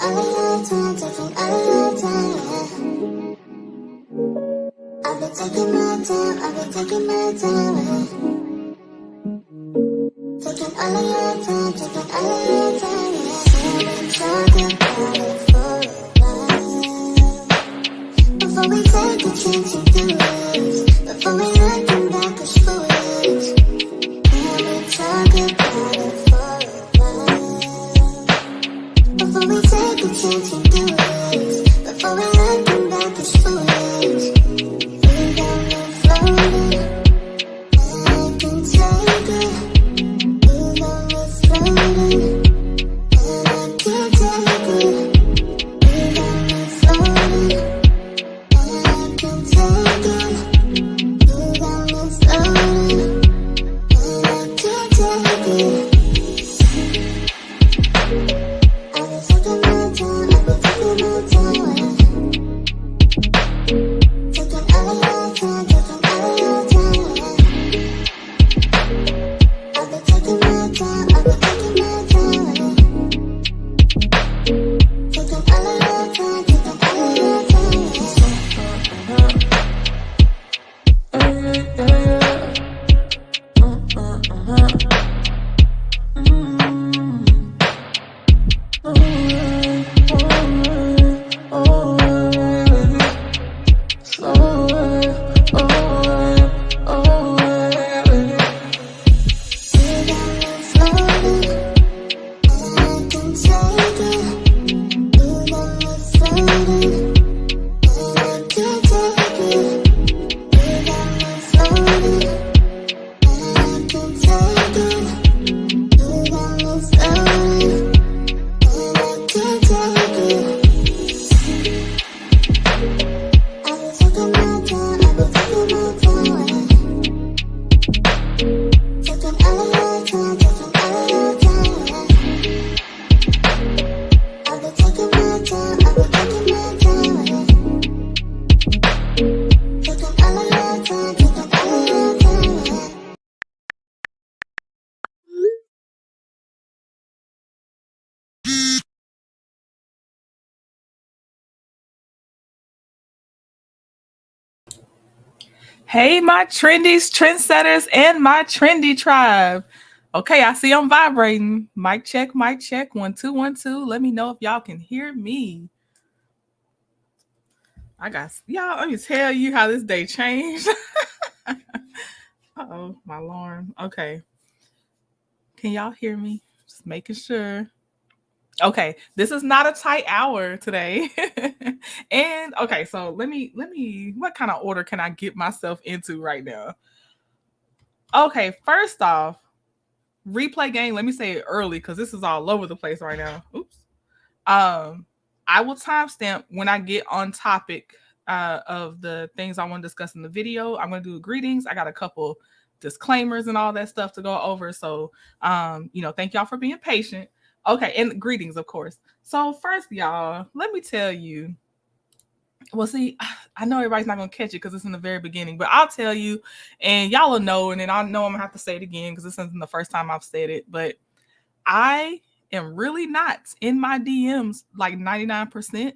all of your time, taking all of your time, yeah. I've been taking my time, I've been taking my time, yeah. Taking all of your time, taking all of your time, yeah. I've been talking about it for a while. Before we take a chance and do this, before we looking back as foolish, I've been talking about it for a while. Before we take a chance and do this, before we looking back as foolish, we got me floating, and I can take it. You got me floating, and I can't take it. You got me floating, and I can take it. You got me floating, and I can't take it. I've been taking my time, I've been taking my time, yeah. Taking all of your time, taking all of your time, yeah. I've been taking my time, I've been taking my time, yeah. Taking all of your time, taking all of your time, You got me floating, and I can take it. You got me floating, and I can't take it. You got me floating, and I can take it. You got me floating, and I can't take it. I've been taking my time, I've been taking my time, yeah. Taking all of your time, taking all of your time, yeah. I've been taking my time, I've been taking my time, yeah. Taking all of your time, taking all of your time, yeah. Hey, my trendies, trendsetters, and my trendy tribe. Okay, I see I'm vibrating. Mic check, 1 2 1 2. Let me know if y'all can hear me. Y'all, let me tell you how this day changed. Uh-oh, my alarm. Okay. Can y'all hear me? Just making sure. Okay, this is not a tight hour today. And okay, so let me what kind of order can I get myself into right now? Okay, first off, replay game. Let me say it early because this is all over the place right now. Oops. I will timestamp when I get on topic of the things I want to discuss in the video. I'm going to do greetings. I got a couple disclaimers and all that stuff to go over. So, thank y'all for being patient. Okay, and greetings, of course. So first, y'all, let me tell you. Well, see, I know everybody's not gonna catch it because it's in the very beginning, but I'll tell you, and y'all will know, and then I know I'm gonna have to say it again because this isn't the first time I've said it. But I am really not in my DMs like 99%.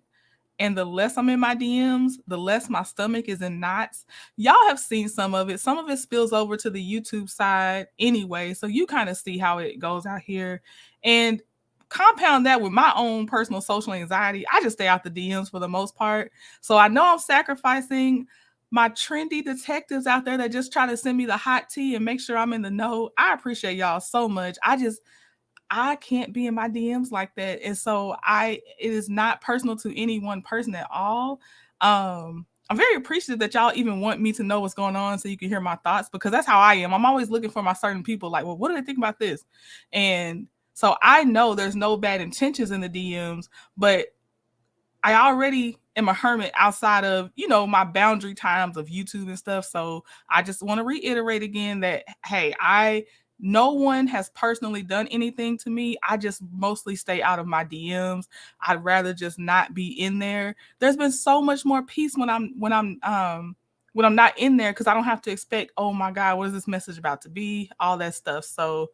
And the less I'm in my DMs, the less my stomach is in knots. Y'all have seen some of it. Some of it spills over to the YouTube side anyway. So you kind of see how it goes out here. And compound that with my own personal social anxiety, I just stay out the DMs for the most part. So I know I'm sacrificing my trendy detectives out there that just try to send me the hot tea and make sure I'm in the know. I appreciate y'all so much. I can't be in my DMs like that. And so it is not personal to any one person at all. I'm very appreciative that y'all even want me to know what's going on so you can hear my thoughts, because that's how I am. I'm always looking for my certain people like, well, what do they think about this? And so I know there's no bad intentions in the DMs, but I already am a hermit outside of, my boundary times of YouTube and stuff. So I just want to reiterate again that, hey, no one has personally done anything to me. I just mostly stay out of my DMs. I'd rather just not be in there. There's been so much more peace when I'm not in there, because I don't have to expect, oh my God, what is this message about to be? All that stuff. So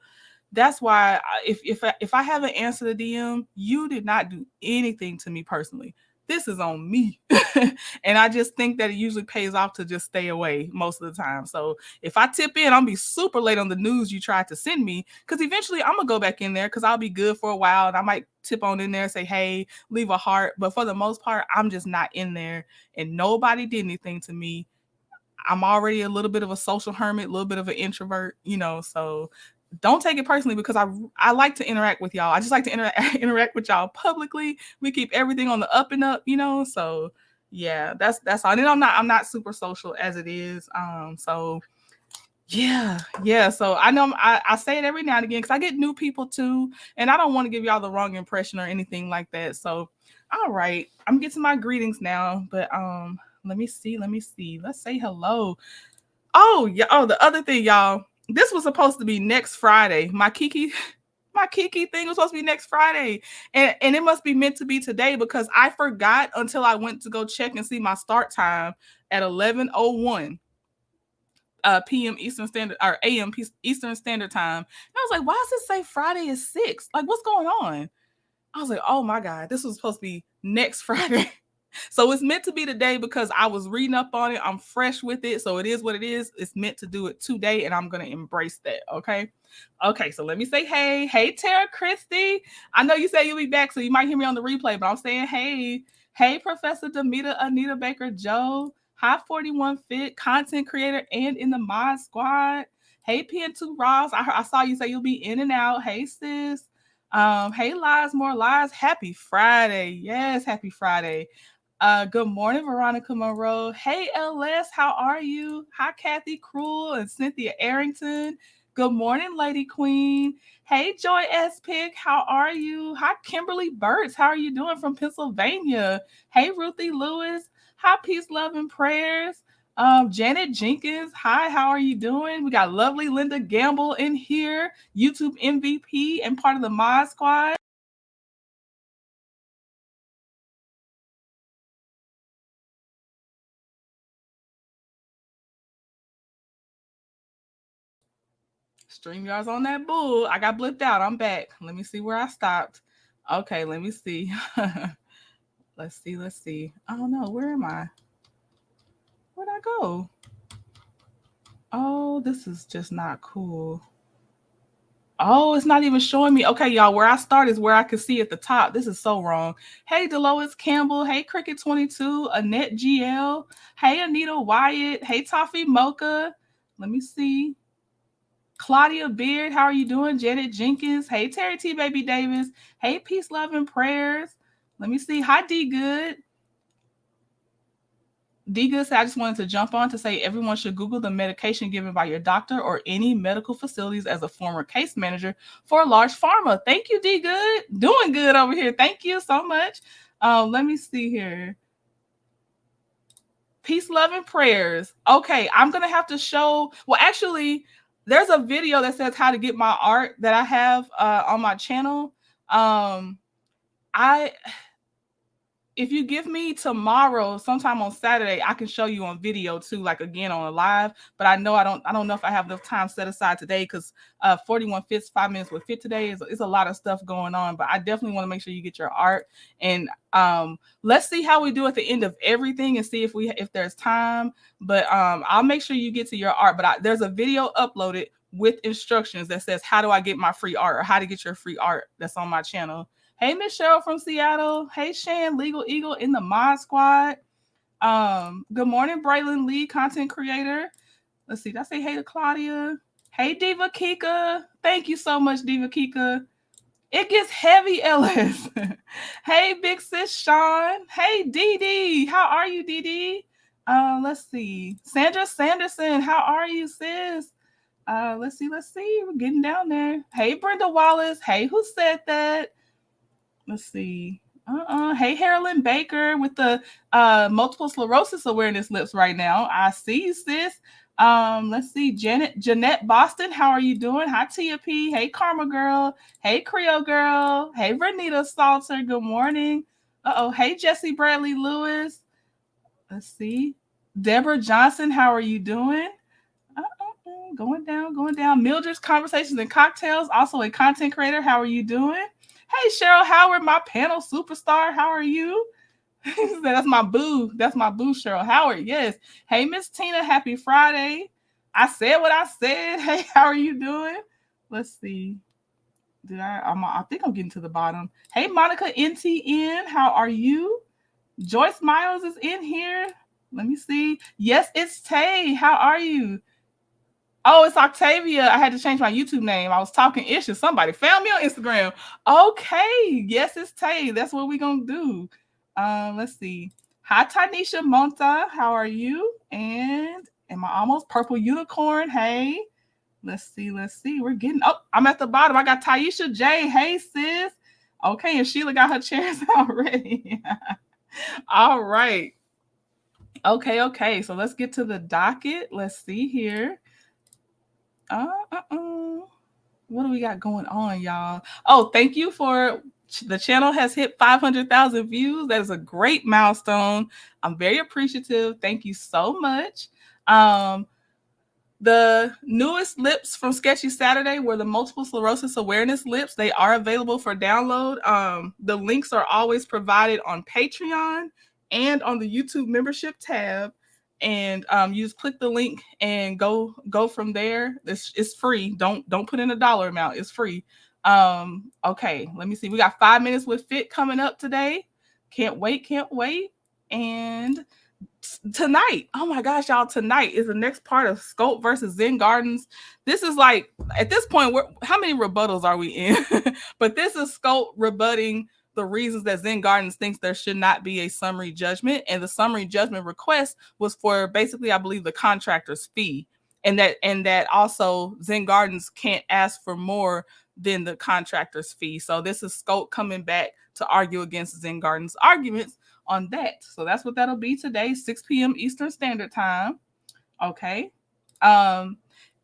that's why if I haven't answered the DM, you did not do anything to me personally. This is on me. And I just think that it usually pays off to just stay away most of the time. So if I tip in, I'll be super late on the news you tried to send me, because eventually I'm gonna go back in there because I'll be good for a while and I might tip on in there and say, hey, leave a heart. But for the most part, I'm just not in there, and nobody did anything to me. I'm already a little bit of a social hermit, a little bit of an introvert, so don't take it personally, because I like to interact with y'all. I just like to interact with y'all publicly. We keep everything on the up and up, so yeah, that's all. And I'm not super social as it is. So yeah. So I know I say it every now and again because I get new people too, and I don't want to give y'all the wrong impression or anything like that. So all right, I'm getting to my greetings now, but let me see. Let's say hello. Oh, yeah. Oh, the other thing, y'all. This was supposed to be next Friday. My Keke thing was supposed to be next Friday. And it must be meant to be today, because I forgot until I went to go check and see my start time at 11:01 p.m. Eastern Standard, or a.m. Eastern Standard Time. And I was like, why does it say Friday is 6? Like, what's going on? I was like, oh my God, this was supposed to be next Friday. So it's meant to be today because I was reading up on it. I'm fresh with it. So it is what it is. It's meant to do it today, and I'm going to embrace that. Okay. Okay. So let me say, hey, Tara Christie. I know you say you'll be back, so you might hear me on the replay, but I'm saying, hey, Professor Demita Anita Baker Joe. Hi, 41 Fit, content creator and in the mod squad. Hey, PN2 Ross. I saw you say you'll be in and out. Hey, sis. Hey, Lies More Lies. Happy Friday. Yes, happy Friday. Good morning, Veronica Monroe. Hey, LS, how are you? Hi, Kathy Cruel and Cynthia Arrington. Good morning, Lady Queen. Hey, Joy S. Pig, how are you? Hi, Kimberly Burtz, how are you doing from Pennsylvania? Hey, Ruthie Lewis. Hi, Peace, Love, and Prayers. Janet Jenkins, hi, how are you doing? We got lovely Linda Gamble in here, YouTube MVP and part of the Mod Squad. StreamYard's on that bull. I got blipped out. I'm back. Let me see where I stopped. Okay, let me see. Let's see. I don't know. Where am I? Where'd I go? Oh, this is just not cool. Oh, it's not even showing me. Okay, y'all, where I start is where I can see at the top. This is so wrong. Hey, Delois Campbell. Hey, Cricket22. Annette GL. Hey, Anita Wyatt. Hey, Toffee Mocha. Let me see. Claudia Beard, how are you doing? Janet Jenkins. Hey, Terry T. Baby Davis. Hey, Peace, Love, and Prayers. Let me see. Hi, D Good. D Good said, I just wanted to jump on to say everyone should Google the medication given by your doctor or any medical facilities as a former case manager for a large pharma. Thank you, D Good. Doing good over here. Thank you so much. Let me see here. Peace, love, and prayers. Okay, I'm going to have to show. Well, actually, there's a video that says how to get my art that I have on my channel. I If you give me tomorrow, sometime on Saturday, I can show you on video too, like again on a live. But I know I don't know if I have enough time set aside today, because 41 Fits 5 minutes with Fit today is a lot of stuff going on. But I definitely want to make sure you get your art. And let's see how we do at the end of everything and see if there's time. But I'll make sure you get to your art. But there's a video uploaded with instructions that says how do I get my free art, or how to get your free art that's on my channel. Hey, Miss Cheryl from Seattle. Hey, Shan, Legal Eagle in the Mod Squad. Good morning, Braylon Lee, content creator. Let's see. Did I say hey to Claudia? Hey, Diva Kika. Thank you so much, Diva Kika. It gets heavy, Ellis. Hey, big sis Shan. Hey, Dee Dee. How are you, Dee Dee? Let's see. Sandra Sanderson. How are you, sis? Let's see. We're getting down there. Hey, Brenda Wallace. Hey, who said that? Let's see. Hey, Harlan Baker with the multiple sclerosis awareness lips right now. I see you, sis. Let's see. Jeanette Boston, how are you doing? Hi, Tia P. Hey, Karma Girl. Hey, Creole Girl. Hey, Renita Salter. Good morning. Hey, Jesse Bradley Lewis. Let's see. Deborah Johnson, how are you doing? Going down. Mildred's Conversations and Cocktails, also a content creator. How are you doing? Hey, Cheryl Howard, my panel superstar. How are you? That's my boo. That's my boo, Cheryl Howard. Yes. Hey, Miss Tina, happy Friday. I said what I said. Hey, how are you doing? Let's see. I think I'm getting to the bottom. Hey, Monica NTN, how are you? Joyce Miles is in here. Let me see. Yes, it's Tay. How are you? Oh, it's Octavia. I had to change my YouTube name. I was talking ish and somebody found me on Instagram. Okay. Yes, it's Tay. That's what we're going to do. Let's see. Hi, Tanisha Monta. How are you? And am I almost purple unicorn? Hey. Let's see. We're getting I'm at the bottom. I got Taisha J. Hey, sis. Okay, and Sheila got her chairs already. All right. Okay. So let's get to the docket. Let's see here. What do we got going on, y'all? Oh, thank you for the channel has hit 500,000 views. That is a great milestone. I'm very appreciative. Thank you so much. The newest lips from Sketchy Saturday were the multiple sclerosis awareness lips. They are available for download. The links are always provided on Patreon and on the YouTube membership tab. And you just click the link and go from there. It's free. Don't put in a dollar amount. It's free. Okay, let me see. We got 5 minutes with Fit coming up today. Can't wait. And tonight, oh my gosh, y'all, tonight is the next part of Scope versus Zen Gardens. This is like, at this point, how many rebuttals are we in? But this is Scope rebutting the reasons that Zen Gardens thinks there should not be a summary judgment. And the summary judgment request was for basically, I believe, the contractor's fee. And that also Zen Gardens can't ask for more than the contractor's fee. So this is Scope coming back to argue against Zen Gardens' arguments on that. So that's what that'll be today, 6 p.m. Eastern Standard Time. Okay.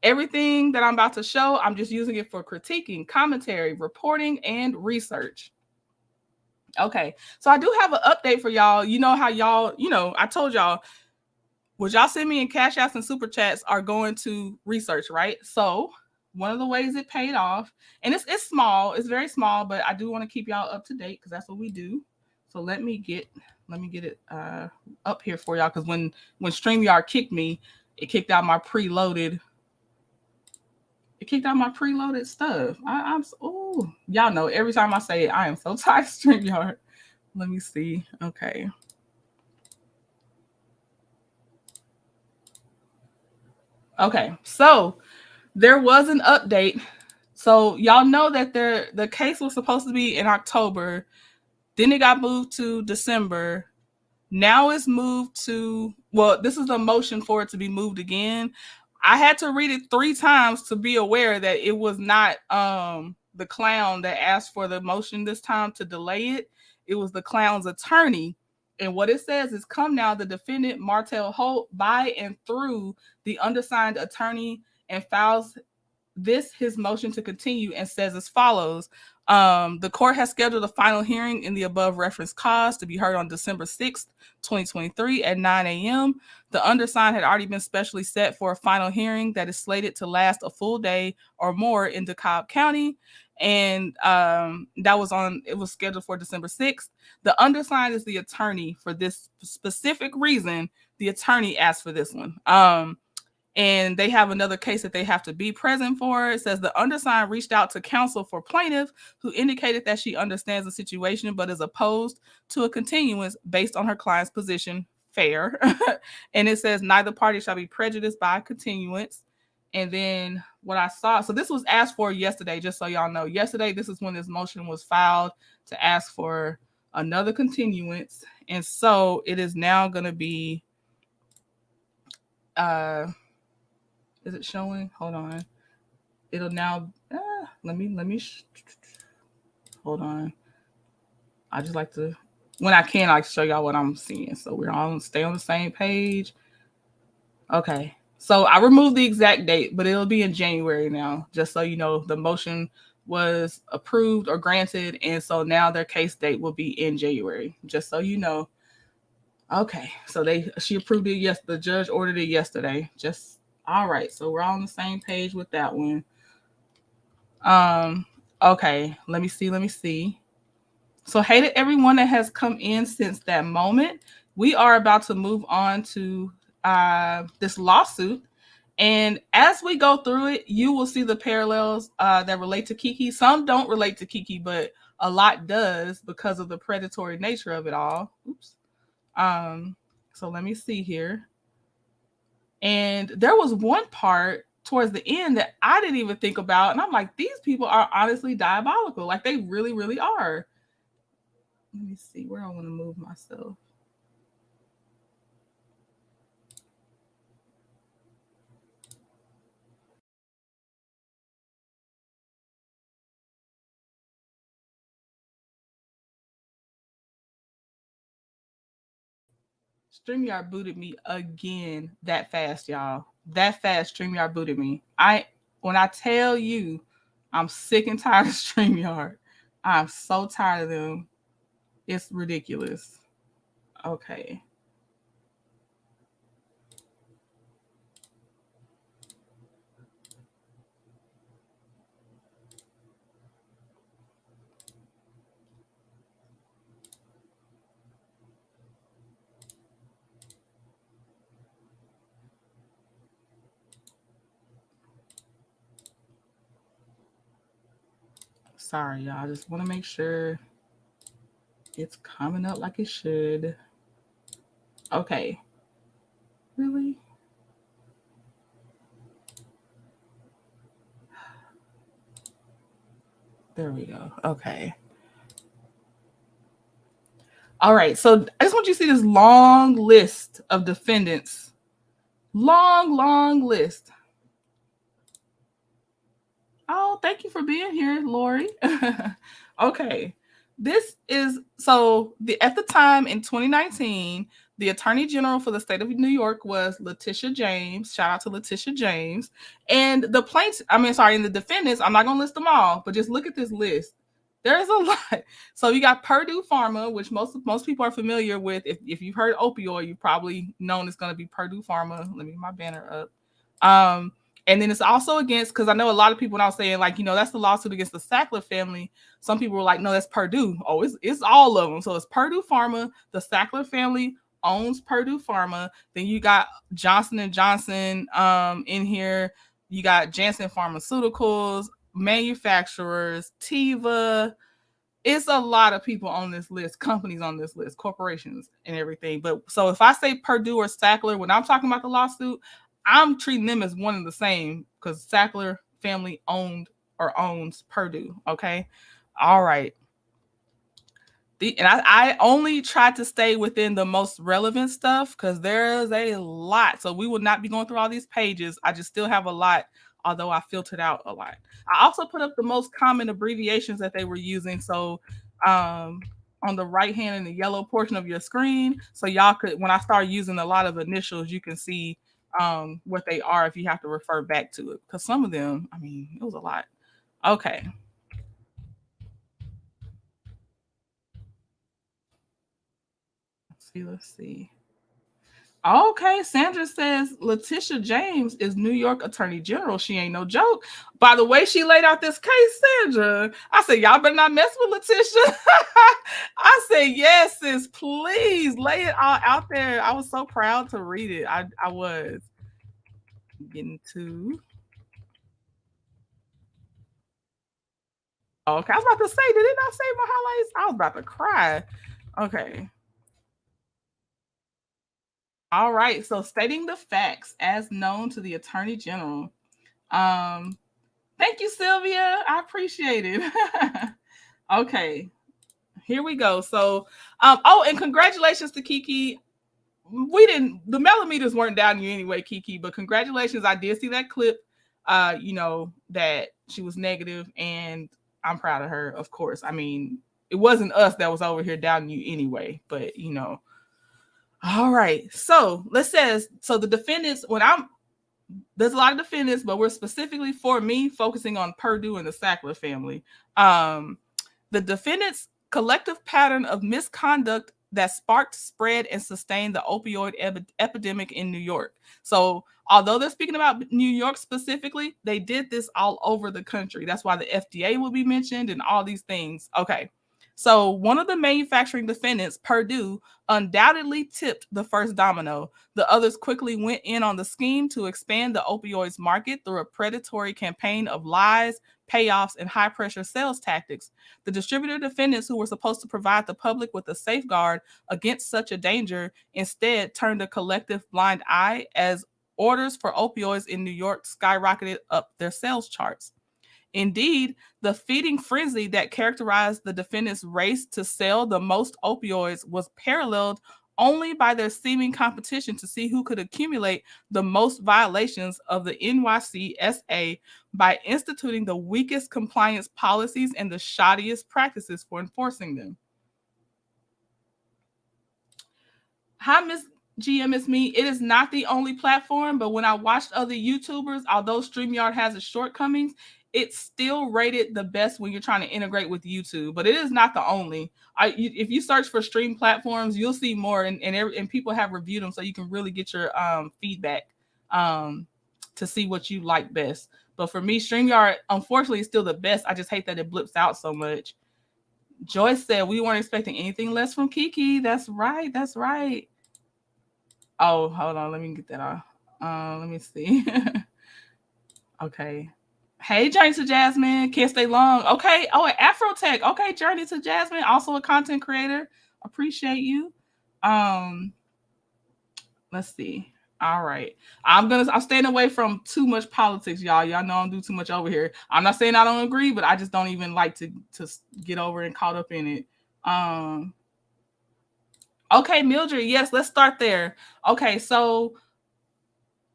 Everything that I'm about to show, I'm just using it for critiquing, commentary, reporting, and research. Okay. So I do have an update for y'all. You know how y'all, I told y'all, what y'all send me in Cash Apps and Super Chats are going to research, right? So one of the ways it paid off, and it's small, it's very small, but I do want to keep y'all up to date because that's what we do. So let me get it up here for y'all, because when StreamYard kicked me, it kicked out my preloaded stuff. Y'all know every time I say it, I am so tired of StreamYard. Let me see. Okay. Okay, so there was an update. So y'all know that the case was supposed to be in October. Then it got moved to December. Now it's moved to, this is a motion for it to be moved again. I had to read it 3 times to be aware that it was not the clown that asked for the motion this time to delay it. It was the clown's attorney. And what it says is, come now, the defendant, Martel Holt, by and through the undersigned attorney, and files his motion to continue, and says as follows. The court has scheduled a final hearing in the above referenced cause to be heard on December 6th, 2023 at 9 a.m. The undersigned had already been specially set for a final hearing that is slated to last a full day or more in DeKalb County. And it was scheduled for December 6th. The undersigned is the attorney for this specific reason. The attorney asked for this one. And they have another case that they have to be present for. It says the undersigned reached out to counsel for plaintiff, who indicated that she understands the situation but is opposed to a continuance based on her client's position. Fair. And it says neither party shall be prejudiced by continuance. And then what I saw, so this was asked for yesterday, just so y'all know. Yesterday, this is when this motion was filed to ask for another continuance. And so it is now going to be, is it showing? Hold on. It'll now, let me, hold on. I just like to, when I can, I show y'all what I'm seeing. So we're all stay on the same page. Okay. So I removed the exact date, but it'll be in January now, just so you know. The motion was approved or granted, and so now their case date will be in January, just so you know. Okay, so she approved it. Yes, the judge ordered it yesterday. Just All right, so we're all on the same page with that one. Okay, let me see. So, hey to everyone that has come in since that moment. We are about to move on to this lawsuit. And as we go through it, you will see the parallels that relate to Keke. Some don't relate to Keke, but a lot does because of the predatory nature of it all. Oops. So let me see here. And there was one part towards the end that I didn't even think about. And I'm like, these people are honestly diabolical. Like they really, really are. Let me see where I want to move myself. StreamYard booted me again that fast, y'all. That fast StreamYard booted me. When I tell you I'm sick and tired of StreamYard. I'm so tired of them. It's ridiculous. Okay. Sorry, y'all. I just want to make sure it's coming up like it should. Okay. Really? There we go. Okay. All right. So I just want you to see this long list of defendants. Long list. Oh, thank you for being here, Lori. Okay. This is so at the time in 2019, the Attorney General for the state of New York was Letitia James. Shout out to Letitia James. And the in the defendants, I'm not gonna list them all, but just look at this list. There's a lot. So you got Purdue Pharma, which most people are familiar with. If you've heard opioid, you've probably known it's gonna be Purdue Pharma. Let me get my banner up. And then it's also against, because I know a lot of people now saying, like, that's the lawsuit against the Sackler family. Some people were like, no, that's Purdue. Oh, it's all of them. So it's Purdue Pharma. The Sackler family owns Purdue Pharma. Then you got Johnson & Johnson in here. You got Janssen Pharmaceuticals, manufacturers, Teva. It's a lot of people on this list, companies on this list, corporations and everything. But so if I say Purdue or Sackler, when I'm talking about the lawsuit, I'm treating them as one and the same because Sackler family owns Purdue. Okay. All right. I only tried to stay within the most relevant stuff because there's a lot. So we will not be going through all these pages. I just still have a lot, although I filtered out a lot. I also put up the most common abbreviations that they were using. So on the right hand and the yellow portion of your screen. So y'all could, when I start using a lot of initials, you can see what they are if you have to refer back to it. Because some of them, I mean, it was a lot. Okay. Let's see. Okay, Sandra says Letitia James is New York Attorney General. She ain't no joke. By the way she laid out this case, Sandra, I said, y'all better not mess with Letitia. I said, yes, sis, please lay it all out there. I was so proud to read it. I was getting to. Okay, I was about to say, did it not save my highlights? I was about to cry. Okay. All right. So stating the facts as known to the Attorney General. Thank you, Sylvia. I appreciate it. Okay. Here we go. So, and congratulations to Keke. The millimeters weren't down you anyway, Keke, but congratulations. I did see that clip, that she was negative, and I'm proud of her, of course. I mean, it wasn't us that was over here doubting you anyway, but All right. So the defendants, there's a lot of defendants, but we're specifically for me focusing on Purdue and the Sackler family. The defendants' collective pattern of misconduct that sparked, spread, and sustained the opioid epidemic in New York. So, although they're speaking about New York specifically, they did this all over the country. That's why the FDA will be mentioned and all these things. Okay. So, one of the manufacturing defendants, Purdue, undoubtedly tipped the first domino. The others quickly went in on the scheme to expand the opioids market through a predatory campaign of lies, payoffs, and high pressure sales tactics. The distributor defendants, who were supposed to provide the public with a safeguard against such a danger, instead turned a collective blind eye as orders for opioids in New York skyrocketed up their sales charts. Indeed, the feeding frenzy that characterized the defendants' race to sell the most opioids was paralleled only by their seeming competition to see who could accumulate the most violations of the NYCSA by instituting the weakest compliance policies and the shoddiest practices for enforcing them. Hi, Miss GM, it's me. It is not the only platform, but when I watched other YouTubers, although StreamYard has its shortcomings, it's still rated the best when you're trying to integrate with YouTube. But it is not the only. If you search for stream platforms, you'll see more, and people have reviewed them, so you can really get your feedback to see what you like best. But for me, StreamYard, unfortunately, is still the best. I just hate that it blips out so much. Joyce said we weren't expecting anything less from Keke. That's right. That's right. Oh, hold on. Let me get that off. Let me see. Okay. Hey, Journey to Jasmine. Can't stay long. Okay. Oh, Afrotech. Okay, Journey to Jasmine. Also a content creator. Appreciate you. Let's see. All right. I'm staying away from too much politics, y'all. Y'all know I don't do too much over here. I'm not saying I don't agree, but I just don't even like to get over and caught up in it. Okay, Mildred, yes, let's start there. Okay, so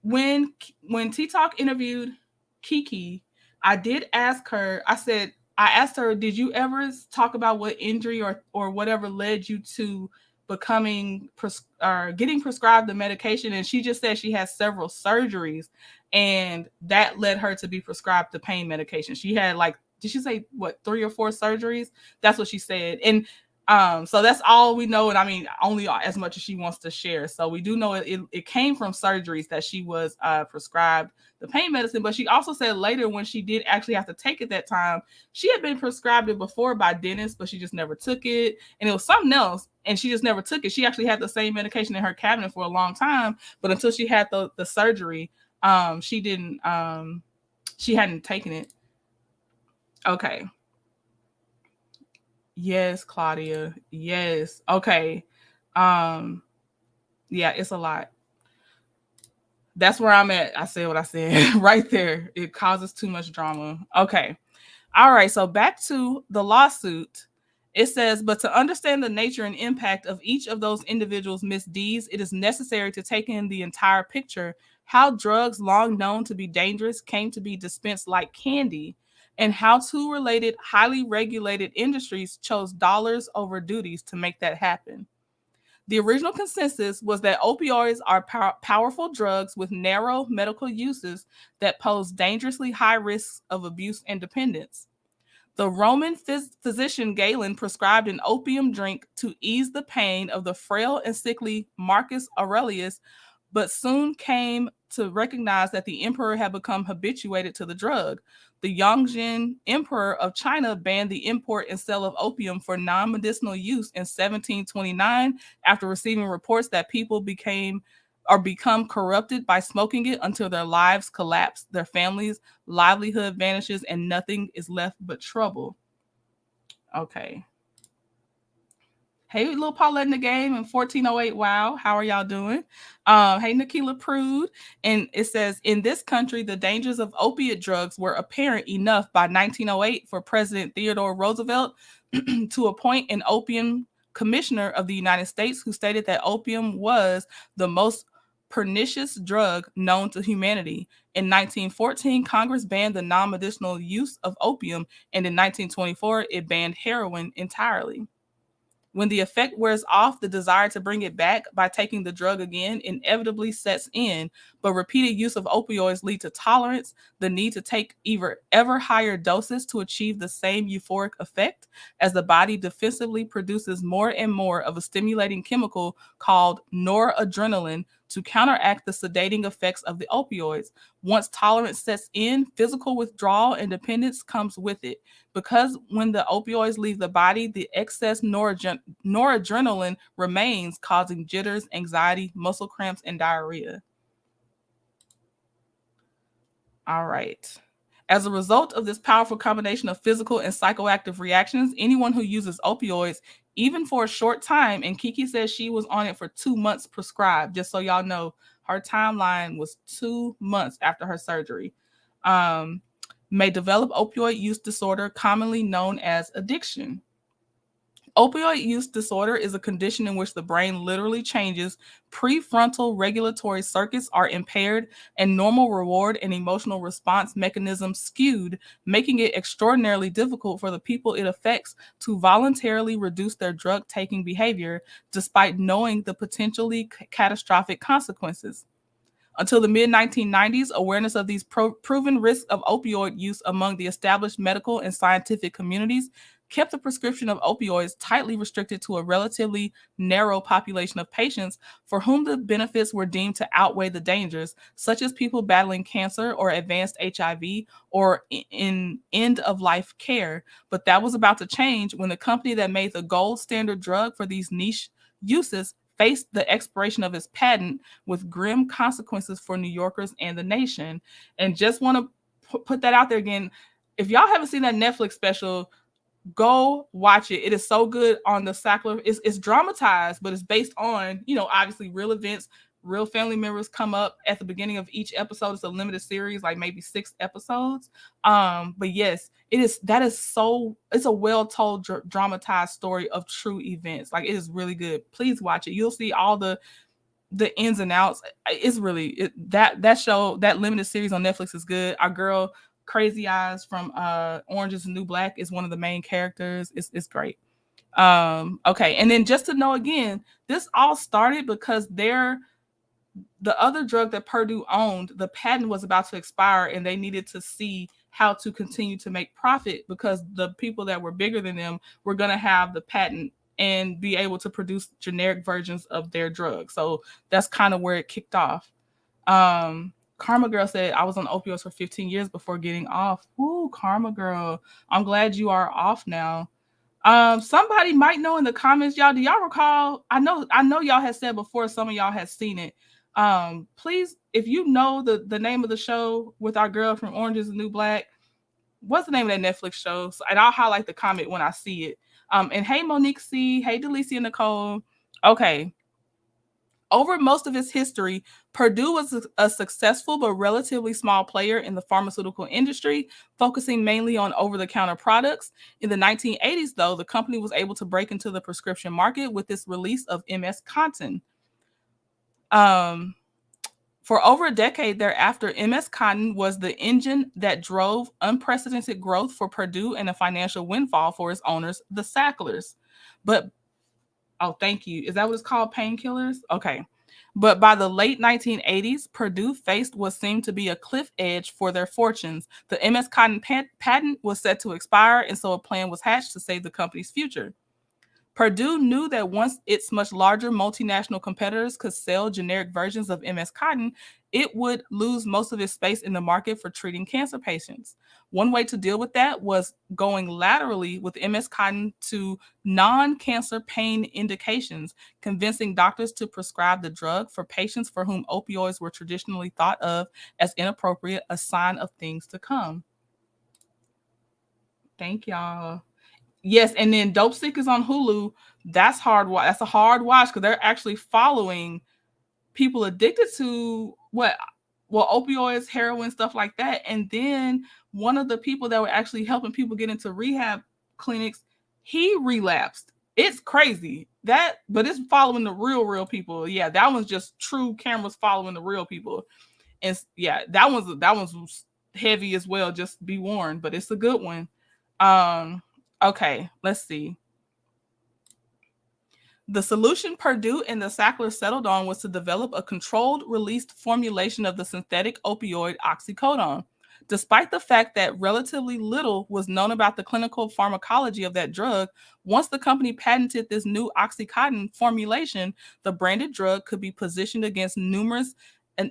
when T-Talk interviewed Keke, I did ask her, I asked her, did you ever talk about what injury or whatever led you to becoming getting prescribed the medication? And she just said she has several surgeries and that led her to be prescribed the pain medication. She had did she say what, 3 or 4 surgeries? That's what she said. And so that's all we know, and I mean only as much as she wants to share. So we do know it came from surgeries that she was prescribed the pain medicine. But she also said later, when she did actually have to take it that time, she had been prescribed it before by dentists, but she just never took it, and it was something else, and she just never took it. She actually had the same medication in her cabinet for a long time, but until she had the surgery, she didn't she hadn't taken it. Okay. Yes, Claudia. Yes. Okay. Yeah, it's a lot. That's where I'm at. I said what I said right there. It causes too much drama. Okay. All right. So back to the lawsuit. It says, but to understand the nature and impact of each of those individuals' misdeeds, it is necessary to take in the entire picture. How drugs long known to be dangerous came to be dispensed like candy, and how 2 related, highly regulated industries chose dollars over duties to make that happen. The original consensus was that opioids are powerful drugs with narrow medical uses that pose dangerously high risks of abuse and dependence. The Roman physician Galen prescribed an opium drink to ease the pain of the frail and sickly Marcus Aurelius, but soon came to recognize that the emperor had become habituated to the drug. The Yongzheng Emperor of China banned the import and sale of opium for non-medicinal use in 1729 after receiving reports that people become corrupted by smoking it until their lives collapse, their families' livelihood vanishes, and nothing is left but trouble. Okay. Hey, little Paulette in the game in 1408. Wow, how are y'all doing? Hey, Nakela Prude. And it says, in this country, the dangers of opiate drugs were apparent enough by 1908 for President Theodore Roosevelt to appoint an opium commissioner of the United States who stated that opium was the most pernicious drug known to humanity. In 1914, Congress banned the non-medicinal use of opium, and in 1924, it banned heroin entirely. When the effect wears off, the desire to bring it back by taking the drug again inevitably sets in, but repeated use of opioids lead to tolerance, the need to take ever higher doses to achieve the same euphoric effect, as the body defensively produces more and more of a stimulating chemical called noradrenaline to counteract the sedating effects of the opioids. Once tolerance sets in, physical withdrawal and dependence comes with it. Because when the opioids leave the body, the excess noradrenaline remains, causing jitters, anxiety, muscle cramps, and diarrhea. All right. As a result of this powerful combination of physical and psychoactive reactions, anyone who uses opioids, even for a short time, and Keke says she was on it for 2 months prescribed, just so y'all know, her timeline was 2 months after her surgery, may develop opioid use disorder, commonly known as addiction. Opioid use disorder is a condition in which the brain literally changes, prefrontal regulatory circuits are impaired, and normal reward and emotional response mechanisms skewed, making it extraordinarily difficult for the people it affects to voluntarily reduce their drug taking behavior, despite knowing the potentially catastrophic consequences. Until the mid 1990s, awareness of these proven risks of opioid use among the established medical and scientific communities kept the prescription of opioids tightly restricted to a relatively narrow population of patients for whom the benefits were deemed to outweigh the dangers, such as people battling cancer or advanced HIV or in end-of-life care. But that was about to change when the company that made the gold standard drug for these niche uses faced the expiration of its patent with grim consequences for New Yorkers and the nation. And just want to put that out there again. If y'all haven't seen that Netflix special, go watch it. It is so good on the Sackler. It's dramatized, but it's based on, obviously real events. Real family members come up at the beginning of each episode. It's a limited series, like maybe 6 episodes. But yes, it's a well told dramatized story of true events. Like, it is really good. Please watch it. You'll see all the ins and outs. It's really that show, that limited series on Netflix is good. Our girl Crazy Eyes from Orange is the New Black is one of the main characters. It's great. Okay, and then just to know again, this all started because the other drug that Purdue owned, the patent was about to expire, and they needed to see how to continue to make profit because the people that were bigger than them were going to have the patent and be able to produce generic versions of their drug. So that's kind of where it kicked off. Karma Girl said, I was on opioids for 15 years before getting off. Ooh, Karma Girl. I'm glad you are off now. Somebody might know in the comments, y'all, do y'all recall? I know y'all had said before, some of y'all had seen it. Please, if you know the name of the show with our girl from Orange is the New Black, what's the name of that Netflix show? So, and I'll highlight the comment when I see it. And hey, Monique C. Hey, Delicia Nicole. Okay. Over most of its history, Purdue was a successful but relatively small player in the pharmaceutical industry, focusing mainly on over-the-counter products. In the 1980s, though, the company was able to break into the prescription market with its release of MS Contin. For over a decade thereafter, MS Contin was the engine that drove unprecedented growth for Purdue and a financial windfall for its owners, the Sacklers. Oh, thank you. Is that what it's called? Painkillers? Okay. But by the late 1980s, Purdue faced what seemed to be a cliff edge for their fortunes. The MS Contin patent was set to expire, and so a plan was hatched to save the company's future. Purdue knew that once its much larger multinational competitors could sell generic versions of MS Contin, it would lose most of its space in the market for treating cancer patients. One way to deal with that was going laterally with MS Contin to non-cancer pain indications, convincing doctors to prescribe the drug for patients for whom opioids were traditionally thought of as inappropriate, a sign of things to come. Thank y'all. Yes, and then Dope Sick is on Hulu. That's hard. That's a hard watch because they're actually following people addicted to opioids, heroin, stuff like that. And then one of the people that were actually helping people get into rehab clinics, he relapsed. It's crazy but it's following the real people. Yeah, that one's just true cameras following the real people. And yeah, that one's heavy as well. Just be warned, but it's a good one. Okay, let's see. The solution Purdue and the Sackler settled on was to develop a controlled released formulation of the synthetic opioid oxycodone. Despite the fact that relatively little was known about the clinical pharmacology of that drug, once the company patented this new oxycontin formulation, the branded drug could be positioned against numerous, and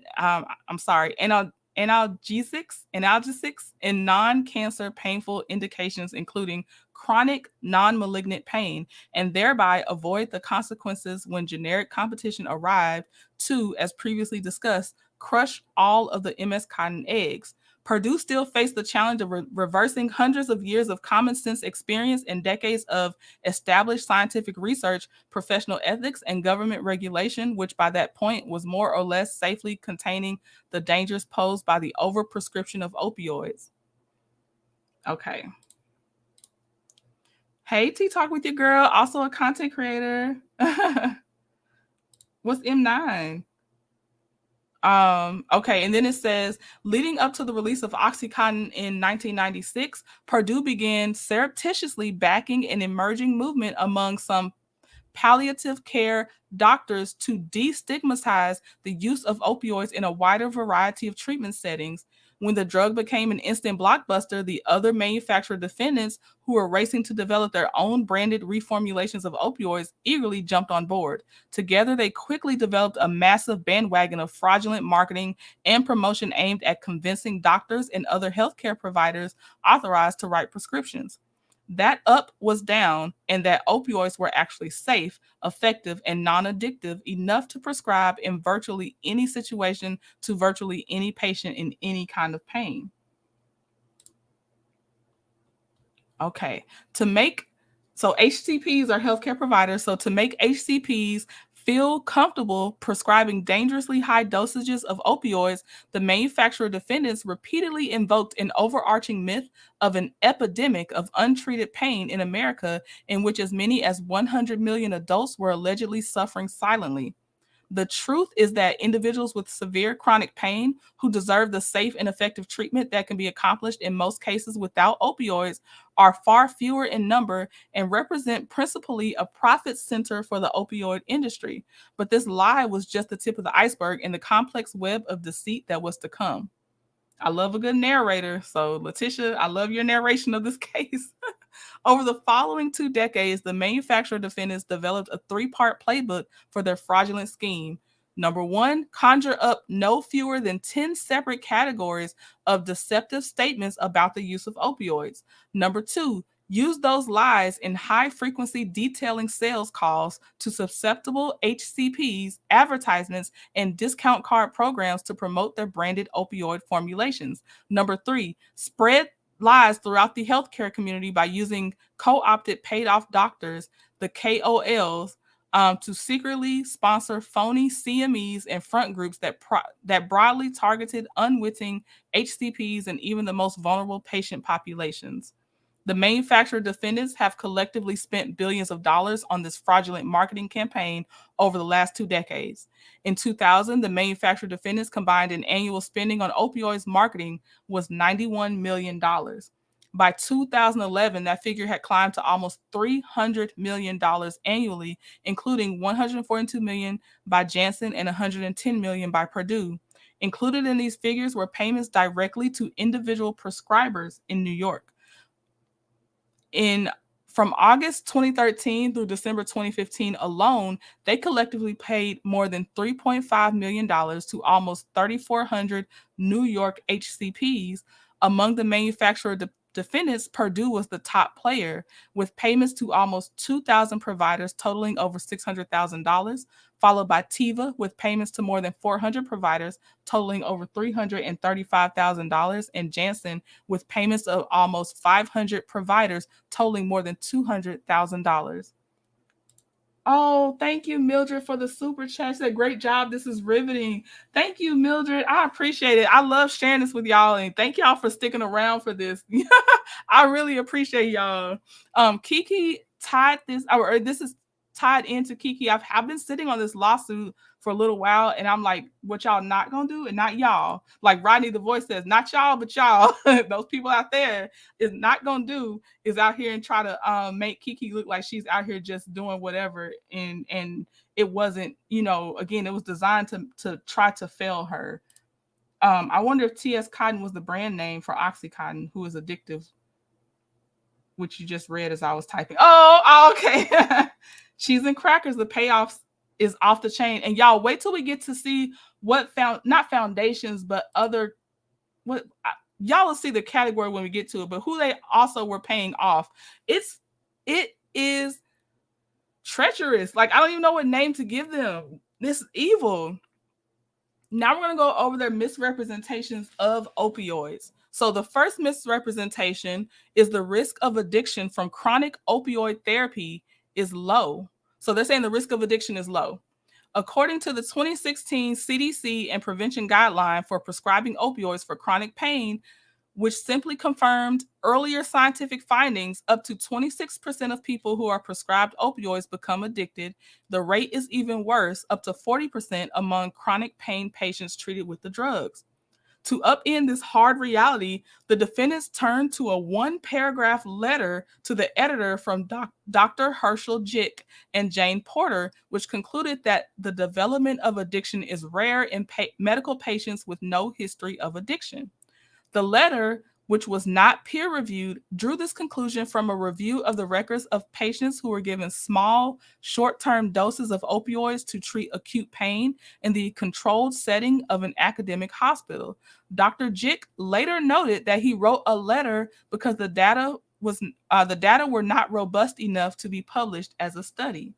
analgesics, and non-cancer painful indications, including chronic non-malignant pain, and thereby avoid the consequences when generic competition arrived to, as previously discussed, crush all of the MS cotton eggs. Purdue still faced the challenge of reversing hundreds of years of common sense experience and decades of established scientific research, professional ethics, and government regulation, which by that point was more or less safely containing the dangers posed by the overprescription of opioids. Okay. Hey, T Talk with your girl, also a content creator. What's M9? Okay, and then it says, leading up to the release of OxyContin in 1996, Purdue began surreptitiously backing an emerging movement among some palliative care doctors to destigmatize the use of opioids in a wider variety of treatment settings. When the drug became an instant blockbuster, the other manufacturer defendants who were racing to develop their own branded reformulations of opioids eagerly jumped on board. Together, they quickly developed a massive bandwagon of fraudulent marketing and promotion aimed at convincing doctors and other healthcare providers authorized to write prescriptions. That up was down, and that opioids were actually safe, effective, and non-addictive enough to prescribe in virtually any situation to virtually any patient in any kind of pain. Okay, so HCPs are healthcare providers. So to make HCPs feel comfortable prescribing dangerously high dosages of opioids, the manufacturer defendants repeatedly invoked an overarching myth of an epidemic of untreated pain in America, in which as many as 100 million adults were allegedly suffering silently. The truth is that individuals with severe chronic pain who deserve the safe and effective treatment that can be accomplished in most cases without opioids are far fewer in number and represent principally a profit center for the opioid industry. But this lie was just the tip of the iceberg in the complex web of deceit that was to come. I love a good narrator. So, Letitia, I love your narration of this case. Over the following 2 decades, the manufacturer defendants developed a 3-part playbook for their fraudulent scheme. Number 1, conjure up no fewer than 10 separate categories of deceptive statements about the use of opioids. Number 2, use those lies in high-frequency detailing sales calls to susceptible HCPs, advertisements, and discount card programs to promote their branded opioid formulations. Number 3, spread lies throughout the healthcare community by using co-opted paid-off doctors, the KOLs, to secretly sponsor phony CMEs and front groups that broadly targeted unwitting HCPs and even the most vulnerable patient populations. The manufacturer defendants have collectively spent billions of dollars on this fraudulent marketing campaign over the last 2 decades. In 2000, the manufacturer defendants combined an annual spending on opioids marketing was $91 million. By 2011, that figure had climbed to almost $300 million annually, including $142 million by Janssen and $110 million by Purdue. Included in these figures were payments directly to individual prescribers in New York. From August 2013 through December 2015 alone, they collectively paid more than $3.5 million to almost 3,400 New York HCPs. Among the manufacturer defendants, Purdue was the top player, with payments to almost 2,000 providers totaling over $600,000, followed by Teva with payments to more than 400 providers totaling over $335,000, and Janssen with payments of almost 500 providers totaling more than $200,000. Oh, thank you, Mildred, for the super chat. She said, great job. This is riveting. Thank you, Mildred. I appreciate it. I love sharing this with y'all, and thank y'all for sticking around for this. I really appreciate y'all. Keke tied this, or this is tied into Keke. I've been sitting on this lawsuit for a little while, and I'm like, what y'all not gonna do, and not y'all. Like Rodney the Voice says, not y'all, but y'all. Those people out there is not gonna do is out here and try to make Keke look like she's out here just doing whatever, and it wasn't, again, it was designed to try to fail her. I wonder if T.S. Cotton was the brand name for Oxycontin, who is addictive, which you just read as I was typing. Oh okay. Cheese and crackers, the payoffs is off the chain. And y'all wait till we get to see what not foundations, but other, what y'all will see the category when we get to it, but who they also were paying off. It is treacherous. Like, I don't even know what name to give them. This is evil. Now we're going to go over their misrepresentations of opioids. So the first misrepresentation is the risk of addiction from chronic opioid therapy is low. So they're saying the risk of addiction is low. According to the 2016 CDC and prevention guideline for prescribing opioids for chronic pain, which simply confirmed earlier scientific findings, up to 26% of people who are prescribed opioids become addicted. The rate is even worse, up to 40% among chronic pain patients treated with the drugs. To upend this hard reality, the defendants turned to a one-paragraph letter to the editor from Dr. Herschel Jick and Jane Porter, which concluded that the development of addiction is rare in medical patients with no history of addiction. The letter, which was not peer-reviewed, drew this conclusion from a review of the records of patients who were given small, short-term doses of opioids to treat acute pain in the controlled setting of an academic hospital. Dr. Jick later noted that he wrote a letter because the data were not robust enough to be published as a study.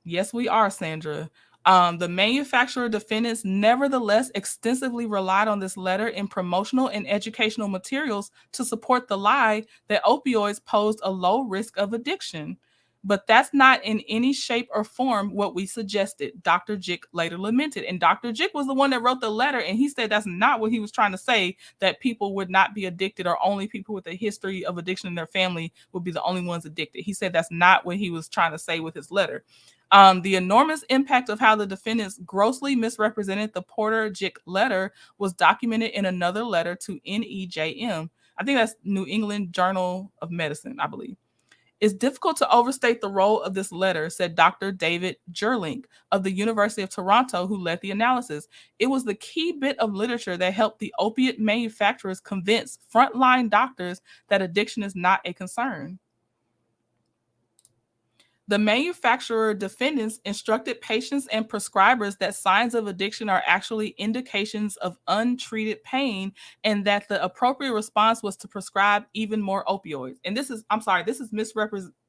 Yes, we are, Sandra. The manufacturer defendants nevertheless extensively relied on this letter in promotional and educational materials to support the lie that opioids posed a low risk of addiction. But that's not in any shape or form what we suggested, Dr. Jick later lamented. And Dr. Jick was the one that wrote the letter, and he said that's not what he was trying to say, that people would not be addicted, or only people with a history of addiction in their family would be the only ones addicted. He said that's not what he was trying to say with his letter. The enormous impact of how the defendants grossly misrepresented the Porter-Jick letter was documented in another letter to NEJM. I think that's New England Journal of Medicine, I believe. It's difficult to overstate the role of this letter, said Dr. David Gerling of the University of Toronto, who led the analysis. It was the key bit of literature that helped the opiate manufacturers convince frontline doctors that addiction is not a concern. The manufacturer defendants instructed patients and prescribers that signs of addiction are actually indications of untreated pain, and that the appropriate response was to prescribe even more opioids. And this is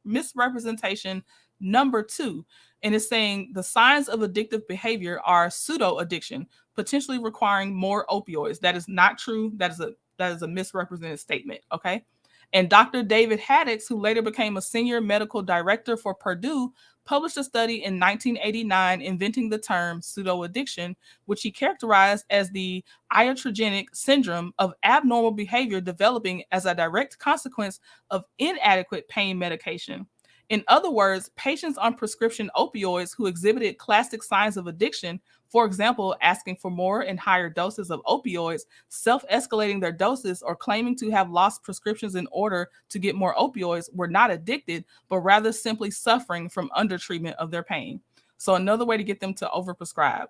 misrepresentation number 2. And it's saying the signs of addictive behavior are pseudo addiction, potentially requiring more opioids. That is not true. That is a misrepresented statement. Okay. And Dr. David Haddix, who later became a senior medical director for Purdue, published a study in 1989 inventing the term pseudo-addiction, which he characterized as the iatrogenic syndrome of abnormal behavior developing as a direct consequence of inadequate pain medication. In other words, patients on prescription opioids who exhibited classic signs of addiction, for example, asking for more and higher doses of opioids, self-escalating their doses, or claiming to have lost prescriptions in order to get more opioids, were not addicted, but rather simply suffering from undertreatment of their pain. So another way to get them to overprescribe.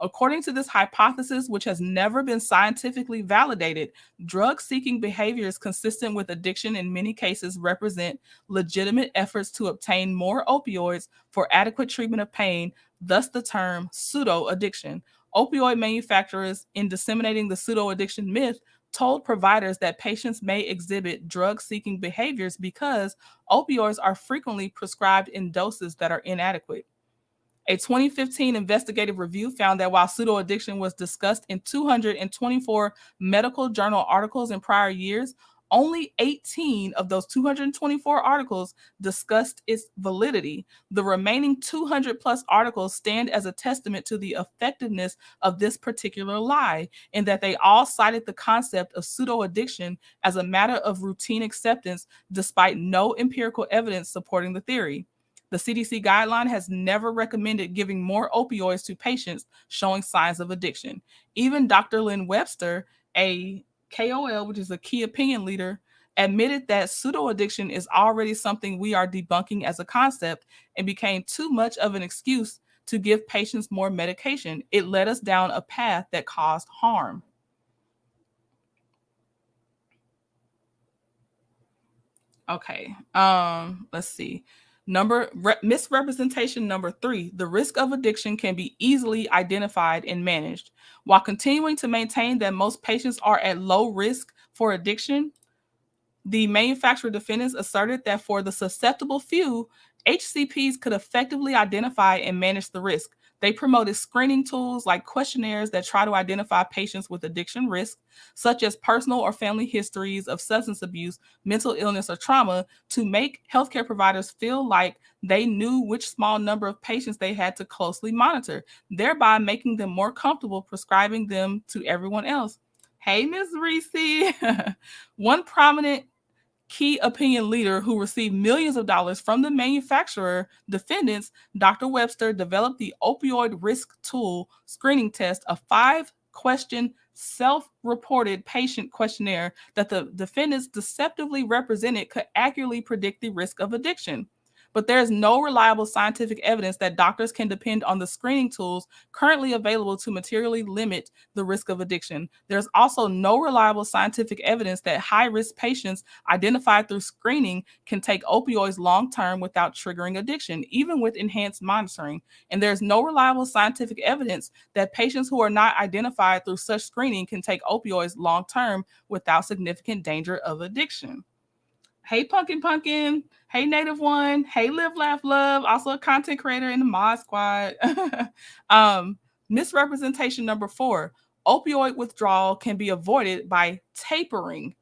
According to this hypothesis, which has never been scientifically validated, drug-seeking behaviors consistent with addiction in many cases represent legitimate efforts to obtain more opioids for adequate treatment of pain, thus the term pseudo-addiction. Opioid manufacturers, in disseminating the pseudo-addiction myth, told providers that patients may exhibit drug-seeking behaviors because opioids are frequently prescribed in doses that are inadequate. A 2015 investigative review found that while pseudo-addiction was discussed in 224 medical journal articles in prior years, only 18 of those 224 articles discussed its validity. The remaining 200 plus articles stand as a testament to the effectiveness of this particular lie, in that they all cited the concept of pseudo-addiction as a matter of routine acceptance despite no empirical evidence supporting the theory. The CDC guideline has never recommended giving more opioids to patients showing signs of addiction. Even Dr. Lynn Webster, a KOL, which is a key opinion leader, admitted that pseudo-addiction is already something we are debunking as a concept and became too much of an excuse to give patients more medication. It led us down a path that caused harm. Okay. Let's see. Misrepresentation number 3. The risk of addiction can be easily identified and managed. While continuing to maintain that most patients are at low risk for addiction, the manufacturer defendants asserted that for the susceptible few, HCPs could effectively identify and manage the risk. They promoted screening tools like questionnaires that try to identify patients with addiction risk, such as personal or family histories of substance abuse, mental illness, or trauma, to make healthcare providers feel like they knew which small number of patients they had to closely monitor, thereby making them more comfortable prescribing them to everyone else. Hey, Ms. Reese. One prominent key opinion leader who received millions of dollars from the manufacturer defendants, Dr. Webster, developed the opioid risk tool screening test, a 5-question self-reported patient questionnaire that the defendants deceptively represented could accurately predict the risk of addiction. But there is no reliable scientific evidence that doctors can depend on the screening tools currently available to materially limit the risk of addiction. There's also no reliable scientific evidence that high-risk patients identified through screening can take opioids long-term without triggering addiction, even with enhanced monitoring. And there's no reliable scientific evidence that patients who are not identified through such screening can take opioids long-term without significant danger of addiction. Hey, Pumpkin. Hey, Native One. Hey, Live, Laugh, Love. Also a content creator in the Mod Squad. Misrepresentation number 4. Opioid withdrawal can be avoided by tapering.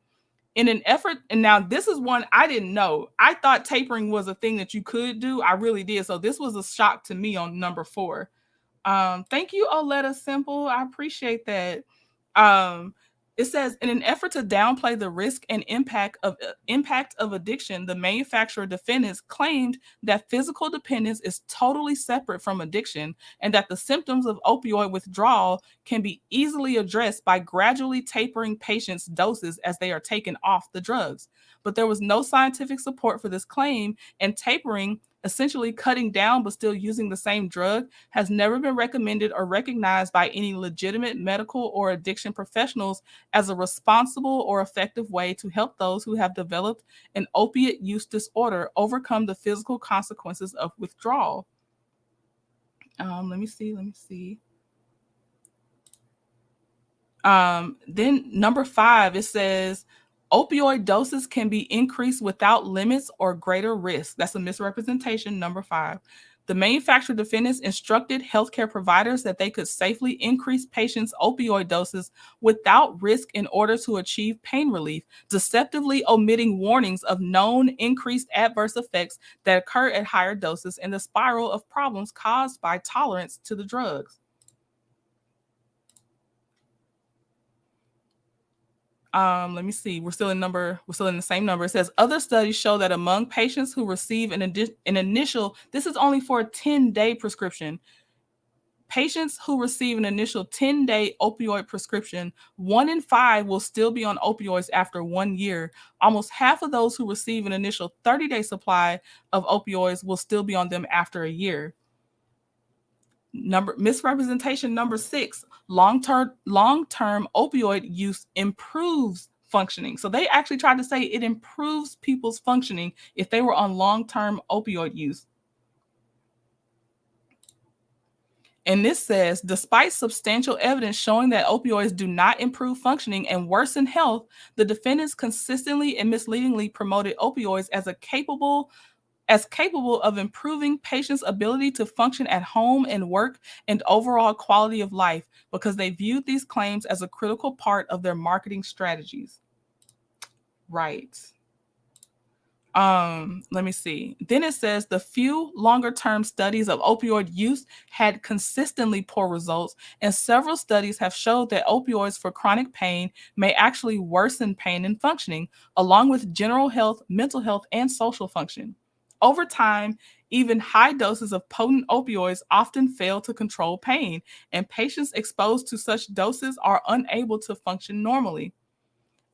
In an effort, and now this is one I didn't know. I thought tapering was a thing that you could do. I really did. So this was a shock to me on number 4. Thank you, Oletta Simple. I appreciate that. It says, in an effort to downplay the risk and impact of addiction, the manufacturer defendants claimed that physical dependence is totally separate from addiction, and that the symptoms of opioid withdrawal can be easily addressed by gradually tapering patients' doses as they are taken off the drugs. But there was no scientific support for this claim, and tapering, essentially cutting down but still using the same drug, has never been recommended or recognized by any legitimate medical or addiction professionals as a responsible or effective way to help those who have developed an opiate use disorder overcome the physical consequences of withdrawal. Let me see. Then number 5, it says, opioid doses can be increased without limits or greater risk. That's a misrepresentation, number 5. The manufacturer defendants instructed healthcare providers that they could safely increase patients' opioid doses without risk in order to achieve pain relief, deceptively omitting warnings of known increased adverse effects that occur at higher doses and the spiral of problems caused by tolerance to the drugs. Let me see. We're still in the same number. It says other studies show that among patients who receive an initial, this is only for a 10-day prescription. Patients who receive an initial 10-day opioid prescription, 1 in 5 will still be on opioids after 1 year. Almost half of those who receive an initial 30-day supply of opioids will still be on them after a year. Misrepresentation number 6, long-term opioid use improves functioning. So they actually tried to say it improves people's functioning if they were on long-term opioid use. And this says, despite substantial evidence showing that opioids do not improve functioning and worsen health, the defendants consistently and misleadingly promoted opioids as capable of improving patients' ability to function at home and work and overall quality of life, because they viewed these claims as a critical part of their marketing strategies. Right. Let me see. Then it says the few longer term studies of opioid use had consistently poor results, and several studies have showed that opioids for chronic pain may actually worsen pain and functioning, along with general health, mental health, and social function. Over time, even high doses of potent opioids often fail to control pain, and patients exposed to such doses are unable to function normally.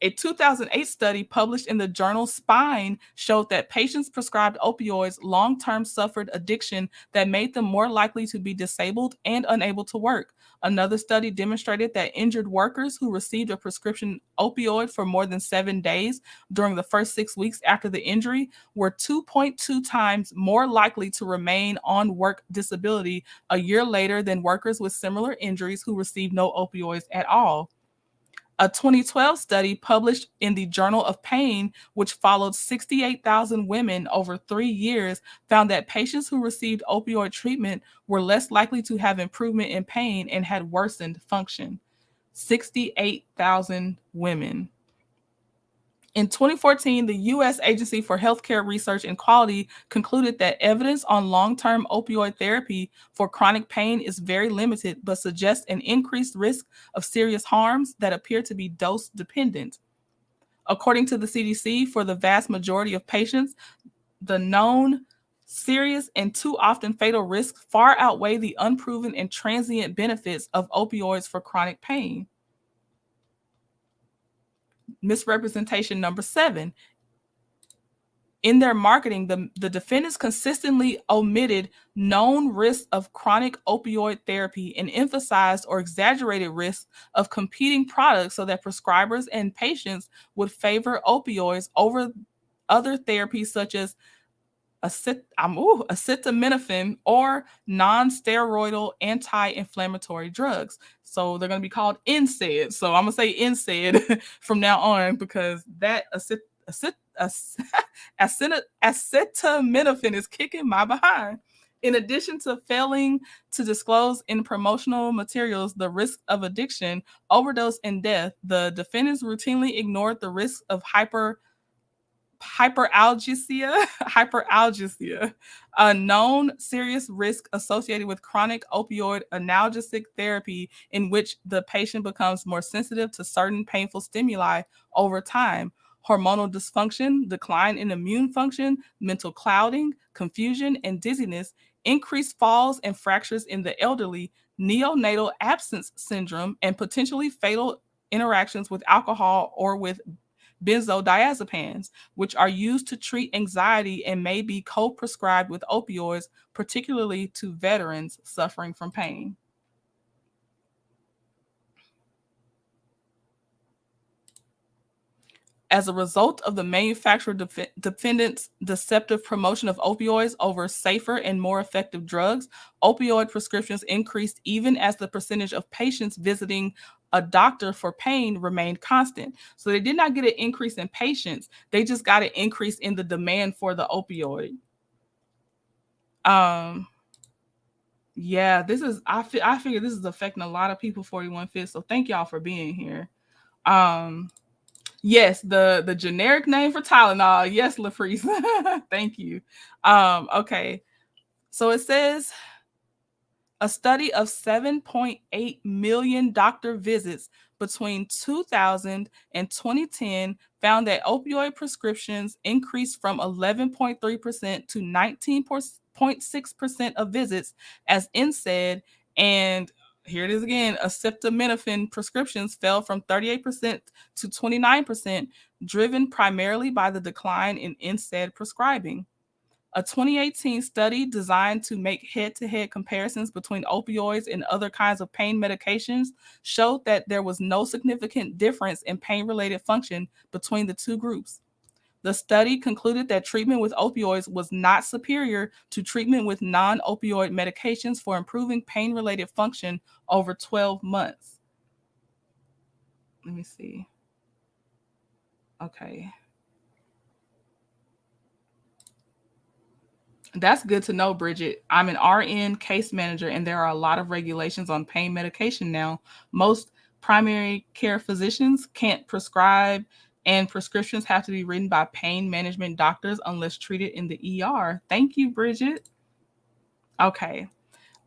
A 2008 study published in the journal Spine showed that patients prescribed opioids long term suffered addiction that made them more likely to be disabled and unable to work. Another study demonstrated that injured workers who received a prescription opioid for more than 7 days during the first 6 weeks after the injury were 2.2 times more likely to remain on work disability a year later than workers with similar injuries who received no opioids at all. A 2012 study published in the Journal of Pain, which followed 68,000 women over 3 years, found that patients who received opioid treatment were less likely to have improvement in pain and had worsened function. 68,000 women. In 2014, the U.S. Agency for Healthcare Research and Quality concluded that evidence on long-term opioid therapy for chronic pain is very limited, but suggests an increased risk of serious harms that appear to be dose-dependent. According to the CDC, for the vast majority of patients, the known serious and too often fatal risks far outweigh the unproven and transient benefits of opioids for chronic pain. Misrepresentation number 7. In their marketing, the defendants consistently omitted known risks of chronic opioid therapy and emphasized or exaggerated risks of competing products so that prescribers and patients would favor opioids over other therapies such as acetaminophen or non-steroidal anti-inflammatory drugs. So they're going to be called NSAID. So I'm going to say NSAID from now on because that acetaminophen is kicking my behind. In addition to failing to disclose in promotional materials the risk of addiction, overdose, and death, the defendants routinely ignored the risk of hyperalgesia, a known serious risk associated with chronic opioid analgesic therapy in which the patient becomes more sensitive to certain painful stimuli over time. Hormonal dysfunction, decline in immune function, mental clouding, confusion, and dizziness, increased falls and fractures in the elderly, neonatal absence syndrome, and potentially fatal interactions with alcohol or with benzodiazepines, which are used to treat anxiety and may be co-prescribed with opioids, particularly to veterans suffering from pain. As a result of the manufacturer defendant's deceptive promotion of opioids over safer and more effective drugs, opioid prescriptions increased even as the percentage of patients visiting a doctor for pain remained constant. So they did not get an increase in patients, they just got an increase in the demand for the opioid. Yeah, this is I figure this is affecting a lot of people 41 Fifths. So thank y'all for being here. Yes, the generic name for Tylenol. Yes, LaFreeze. Thank you. Okay. So it says a study of 7.8 million doctor visits between 2000 and 2010 found that opioid prescriptions increased from 11.3% to 19.6% of visits, as NSAID and here it is again, acetaminophen prescriptions fell from 38% to 29%, driven primarily by the decline in NSAID prescribing. A 2018 study designed to make head-to-head comparisons between opioids and other kinds of pain medications showed that there was no significant difference in pain-related function between the two groups. The study concluded that treatment with opioids was not superior to treatment with non-opioid medications for improving pain-related function over 12 months. Let me see. Okay. That's good to know, Bridget. I'm an RN case manager, and there are a lot of regulations on pain medication now. Most primary care physicians can't prescribe and prescriptions have to be written by pain management doctors unless treated in the ER. Thank you, Bridget. Okay.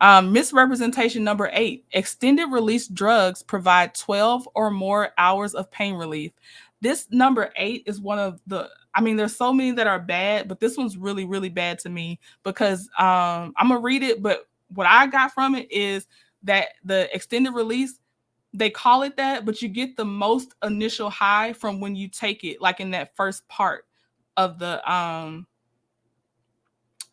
Misrepresentation number 8. Extended release drugs provide 12 or more hours of pain relief. This number 8 is one of the, I mean, there's so many that are bad, but this one's really, really bad to me because I'm going to read it. But what I got from it is that the extended release, they call it that, but you get the most initial high from when you take it, like in that first part of the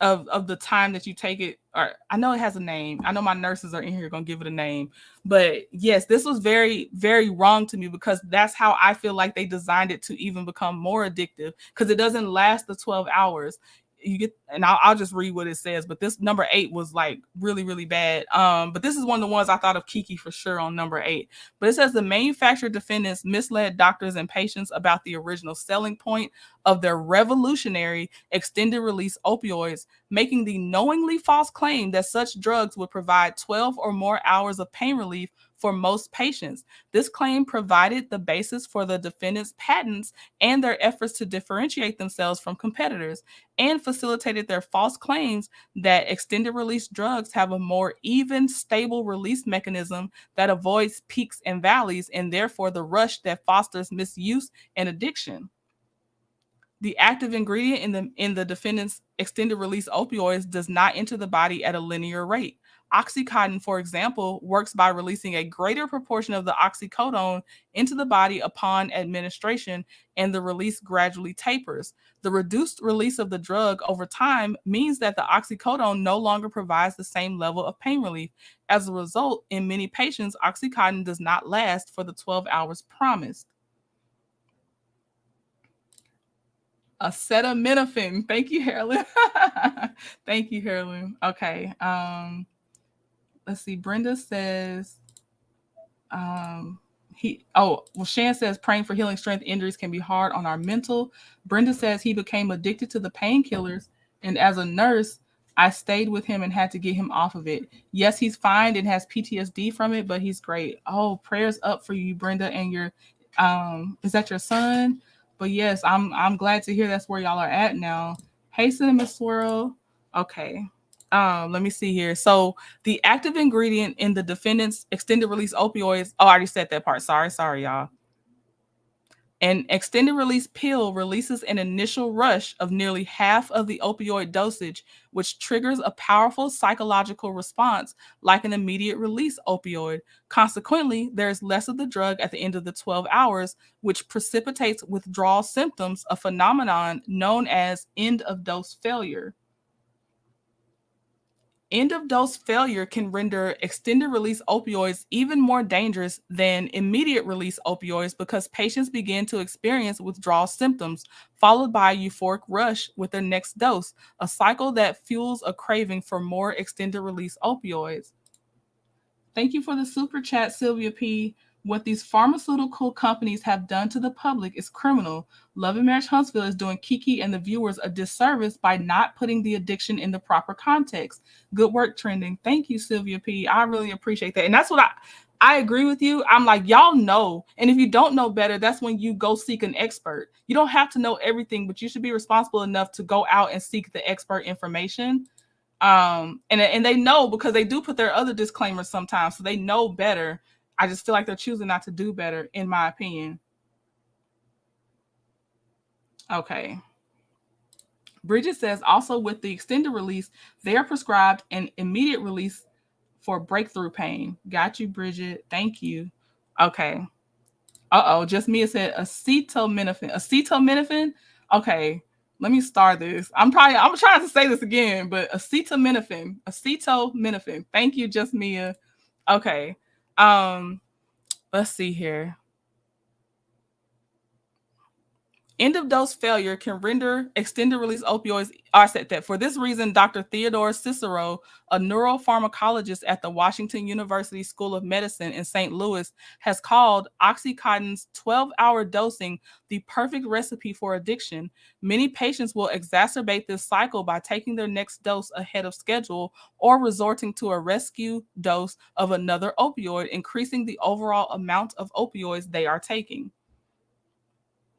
of the time that you take it. Or I know it has a name. I know my nurses are in here gonna give it a name. But yes, this was very, very wrong to me because that's how I feel like they designed it to even become more addictive because it doesn't last the 12 hours. You get, and I'll just read what it says, but this number 8 was like really, really bad. But this is one of the ones I thought of Keke for sure on number 8. But it says the manufacturer defendants misled doctors and patients about the original selling point of their revolutionary extended release opioids, making the knowingly false claim that such drugs would provide 12 or more hours of pain relief for most patients. This claim provided the basis for the defendants' patents and their efforts to differentiate themselves from competitors, and facilitated their false claims that extended release drugs have a more even, stable release mechanism that avoids peaks and valleys, and therefore the rush that fosters misuse and addiction. The active ingredient in the defendant's extended release opioids does not enter the body at a linear rate. Oxycontin, for example, works by releasing a greater proportion of the oxycodone into the body upon administration, and the release gradually tapers. The reduced release of the drug over time means that the oxycodone no longer provides the same level of pain relief. As a result, in many patients, oxycontin does not last for the 12 hours promised. Acetaminophen. Thank you, Harlan. Thank you, Harlan. Okay. Let's see. Brenda says, Shan says praying for healing strength. Injuries can be hard on our mental. Brenda says he became addicted to the painkillers, and as a nurse, I stayed with him and had to get him off of it. Yes, he's fine and has PTSD from it, but he's great. Oh, prayers up for you, Brenda, and your is that your son? But yes, I'm glad to hear that's where y'all are at now. Hey, Cinnamon Swirl. Okay. Let me see here. So the active ingredient in the defendant's extended release opioids. Oh, I already said that part. Sorry, y'all. An extended release pill releases an initial rush of nearly half of the opioid dosage, which triggers a powerful psychological response like an immediate release opioid. Consequently, there is less of the drug at the end of the 12 hours, which precipitates withdrawal symptoms, a phenomenon known as end of dose failure. End of dose failure can render extended release opioids even more dangerous than immediate release opioids because patients begin to experience withdrawal symptoms, followed by a euphoric rush with their next dose, a cycle that fuels a craving for more extended release opioids. Thank you for the super chat, Sylvia P. What these pharmaceutical companies have done to the public is criminal. Love and Marriage Huntsville is doing Keke and the viewers a disservice by not putting the addiction in the proper context. Good work, Trending. Thank you, Sylvia P. I really appreciate that. And that's what I agree with you. I'm like, y'all know. And if you don't know better, that's when you go seek an expert. You don't have to know everything, but you should be responsible enough to go out and seek the expert information. And they know because they do put their other disclaimers sometimes, so they know better. I just feel like they're choosing not to do better, in my opinion. Okay. Bridget says also with the extended release, they are prescribed an immediate release for breakthrough pain. Got you, Bridget. Thank you. Okay. Just Mia said acetaminophen. Acetaminophen? Okay. Let me start this. I'm trying to say this again, but acetaminophen. Acetaminophen. Thank you, Just Mia. Okay. Let's see here. End of dose failure can render extended release opioids. I said that. For this reason, Dr. Theodore Cicero, a neuropharmacologist at the Washington University School of Medicine in St. Louis, has called Oxycontin's 12-hour dosing the perfect recipe for addiction. Many patients will exacerbate this cycle by taking their next dose ahead of schedule or resorting to a rescue dose of another opioid, increasing the overall amount of opioids they are taking.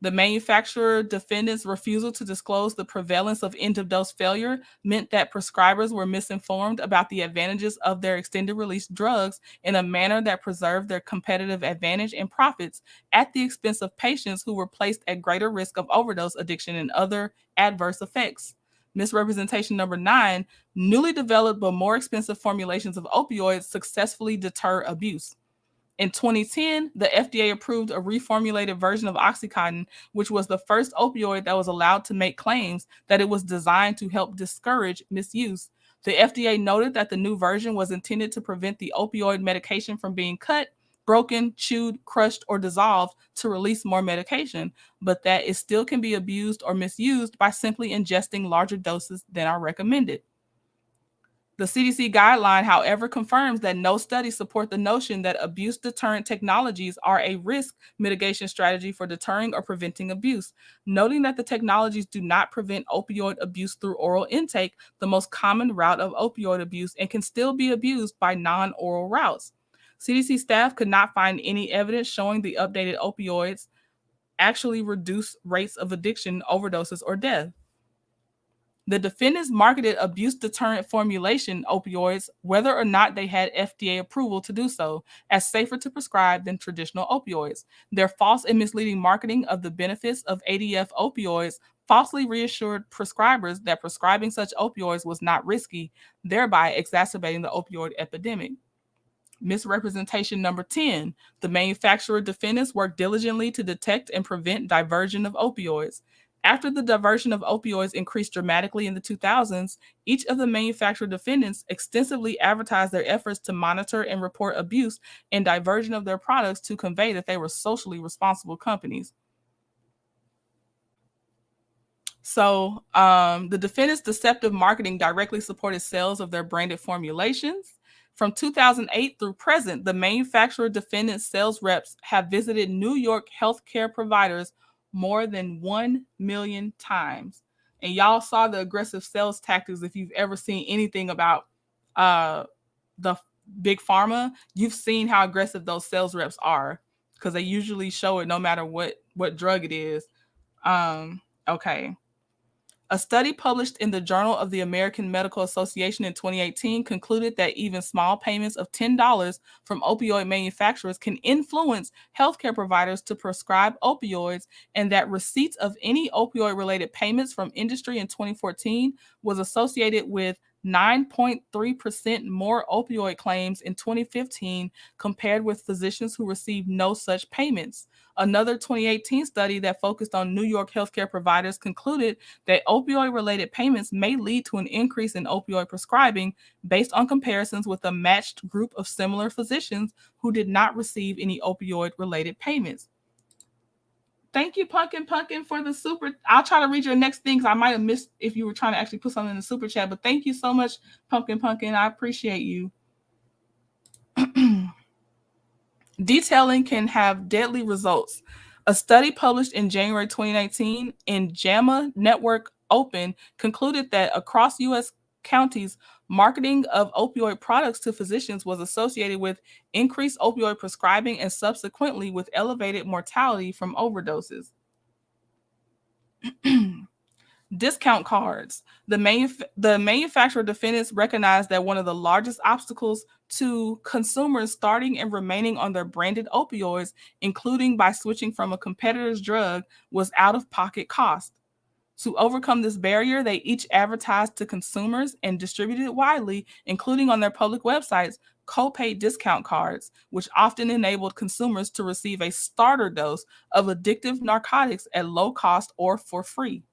The manufacturer defendant's refusal to disclose the prevalence of end-of-dose failure meant that prescribers were misinformed about the advantages of their extended-release drugs in a manner that preserved their competitive advantage and profits at the expense of patients who were placed at greater risk of overdose addiction and other adverse effects. Misrepresentation number 9, newly developed but more expensive formulations of opioids successfully deter abuse. In 2010, the FDA approved a reformulated version of Oxycontin, which was the first opioid that was allowed to make claims that it was designed to help discourage misuse. The FDA noted that the new version was intended to prevent the opioid medication from being cut, broken, chewed, crushed, or dissolved to release more medication, but that it still can be abused or misused by simply ingesting larger doses than are recommended. The CDC guideline, however, confirms that no studies support the notion that abuse deterrent technologies are a risk mitigation strategy for deterring or preventing abuse, noting that the technologies do not prevent opioid abuse through oral intake, the most common route of opioid abuse, and can still be abused by non-oral routes. CDC staff could not find any evidence showing the updated opioids actually reduce rates of addiction, overdoses, or death. The defendants marketed abuse deterrent formulation opioids, whether or not they had FDA approval to do so, as safer to prescribe than traditional opioids. Their false and misleading marketing of the benefits of ADF opioids falsely reassured prescribers that prescribing such opioids was not risky, thereby exacerbating the opioid epidemic. Misrepresentation number 10, the manufacturer defendants worked diligently to detect and prevent diversion of opioids. After the diversion of opioids increased dramatically in the 2000s, each of the manufacturer defendants extensively advertised their efforts to monitor and report abuse and diversion of their products to convey that they were socially responsible companies. So the defendants' deceptive marketing directly supported sales of their branded formulations. From 2008 through present, the manufacturer defendant sales reps have visited New York healthcare providers more than 1 million times. And y'all saw the aggressive sales tactics. If you've ever seen anything about the big pharma, you've seen how aggressive those sales reps are, because they usually show it no matter what drug it is. Okay. A study published in the Journal of the American Medical Association in 2018 concluded that even small payments of $10 from opioid manufacturers can influence healthcare providers to prescribe opioids, and that receipts of any opioid-related payments from industry in 2014 was associated with 9.3% more opioid claims in 2015 compared with physicians who received no such payments. Another 2018 study that focused on New York healthcare providers concluded that opioid-related payments may lead to an increase in opioid prescribing based on comparisons with a matched group of similar physicians who did not receive any opioid-related payments. Thank you, Pumpkin, for the super. I'll try to read your next thing, because I might have missed if you were trying to actually put something in the super chat. But thank you so much, Pumpkin. I appreciate you. Detailing can have deadly results. A study published in January 2019 in JAMA Network Open concluded that across U.S. counties, marketing of opioid products to physicians was associated with increased opioid prescribing and subsequently with elevated mortality from overdoses. Discount cards. The manufacturer defendants recognized that one of the largest obstacles to consumers starting and remaining on their branded opioids, including by switching from a competitor's drug, was out-of-pocket cost. To overcome this barrier, they each advertised to consumers and distributed widely, including on their public websites, co-pay discount cards, which often enabled consumers to receive a starter dose of addictive narcotics at low cost or for free.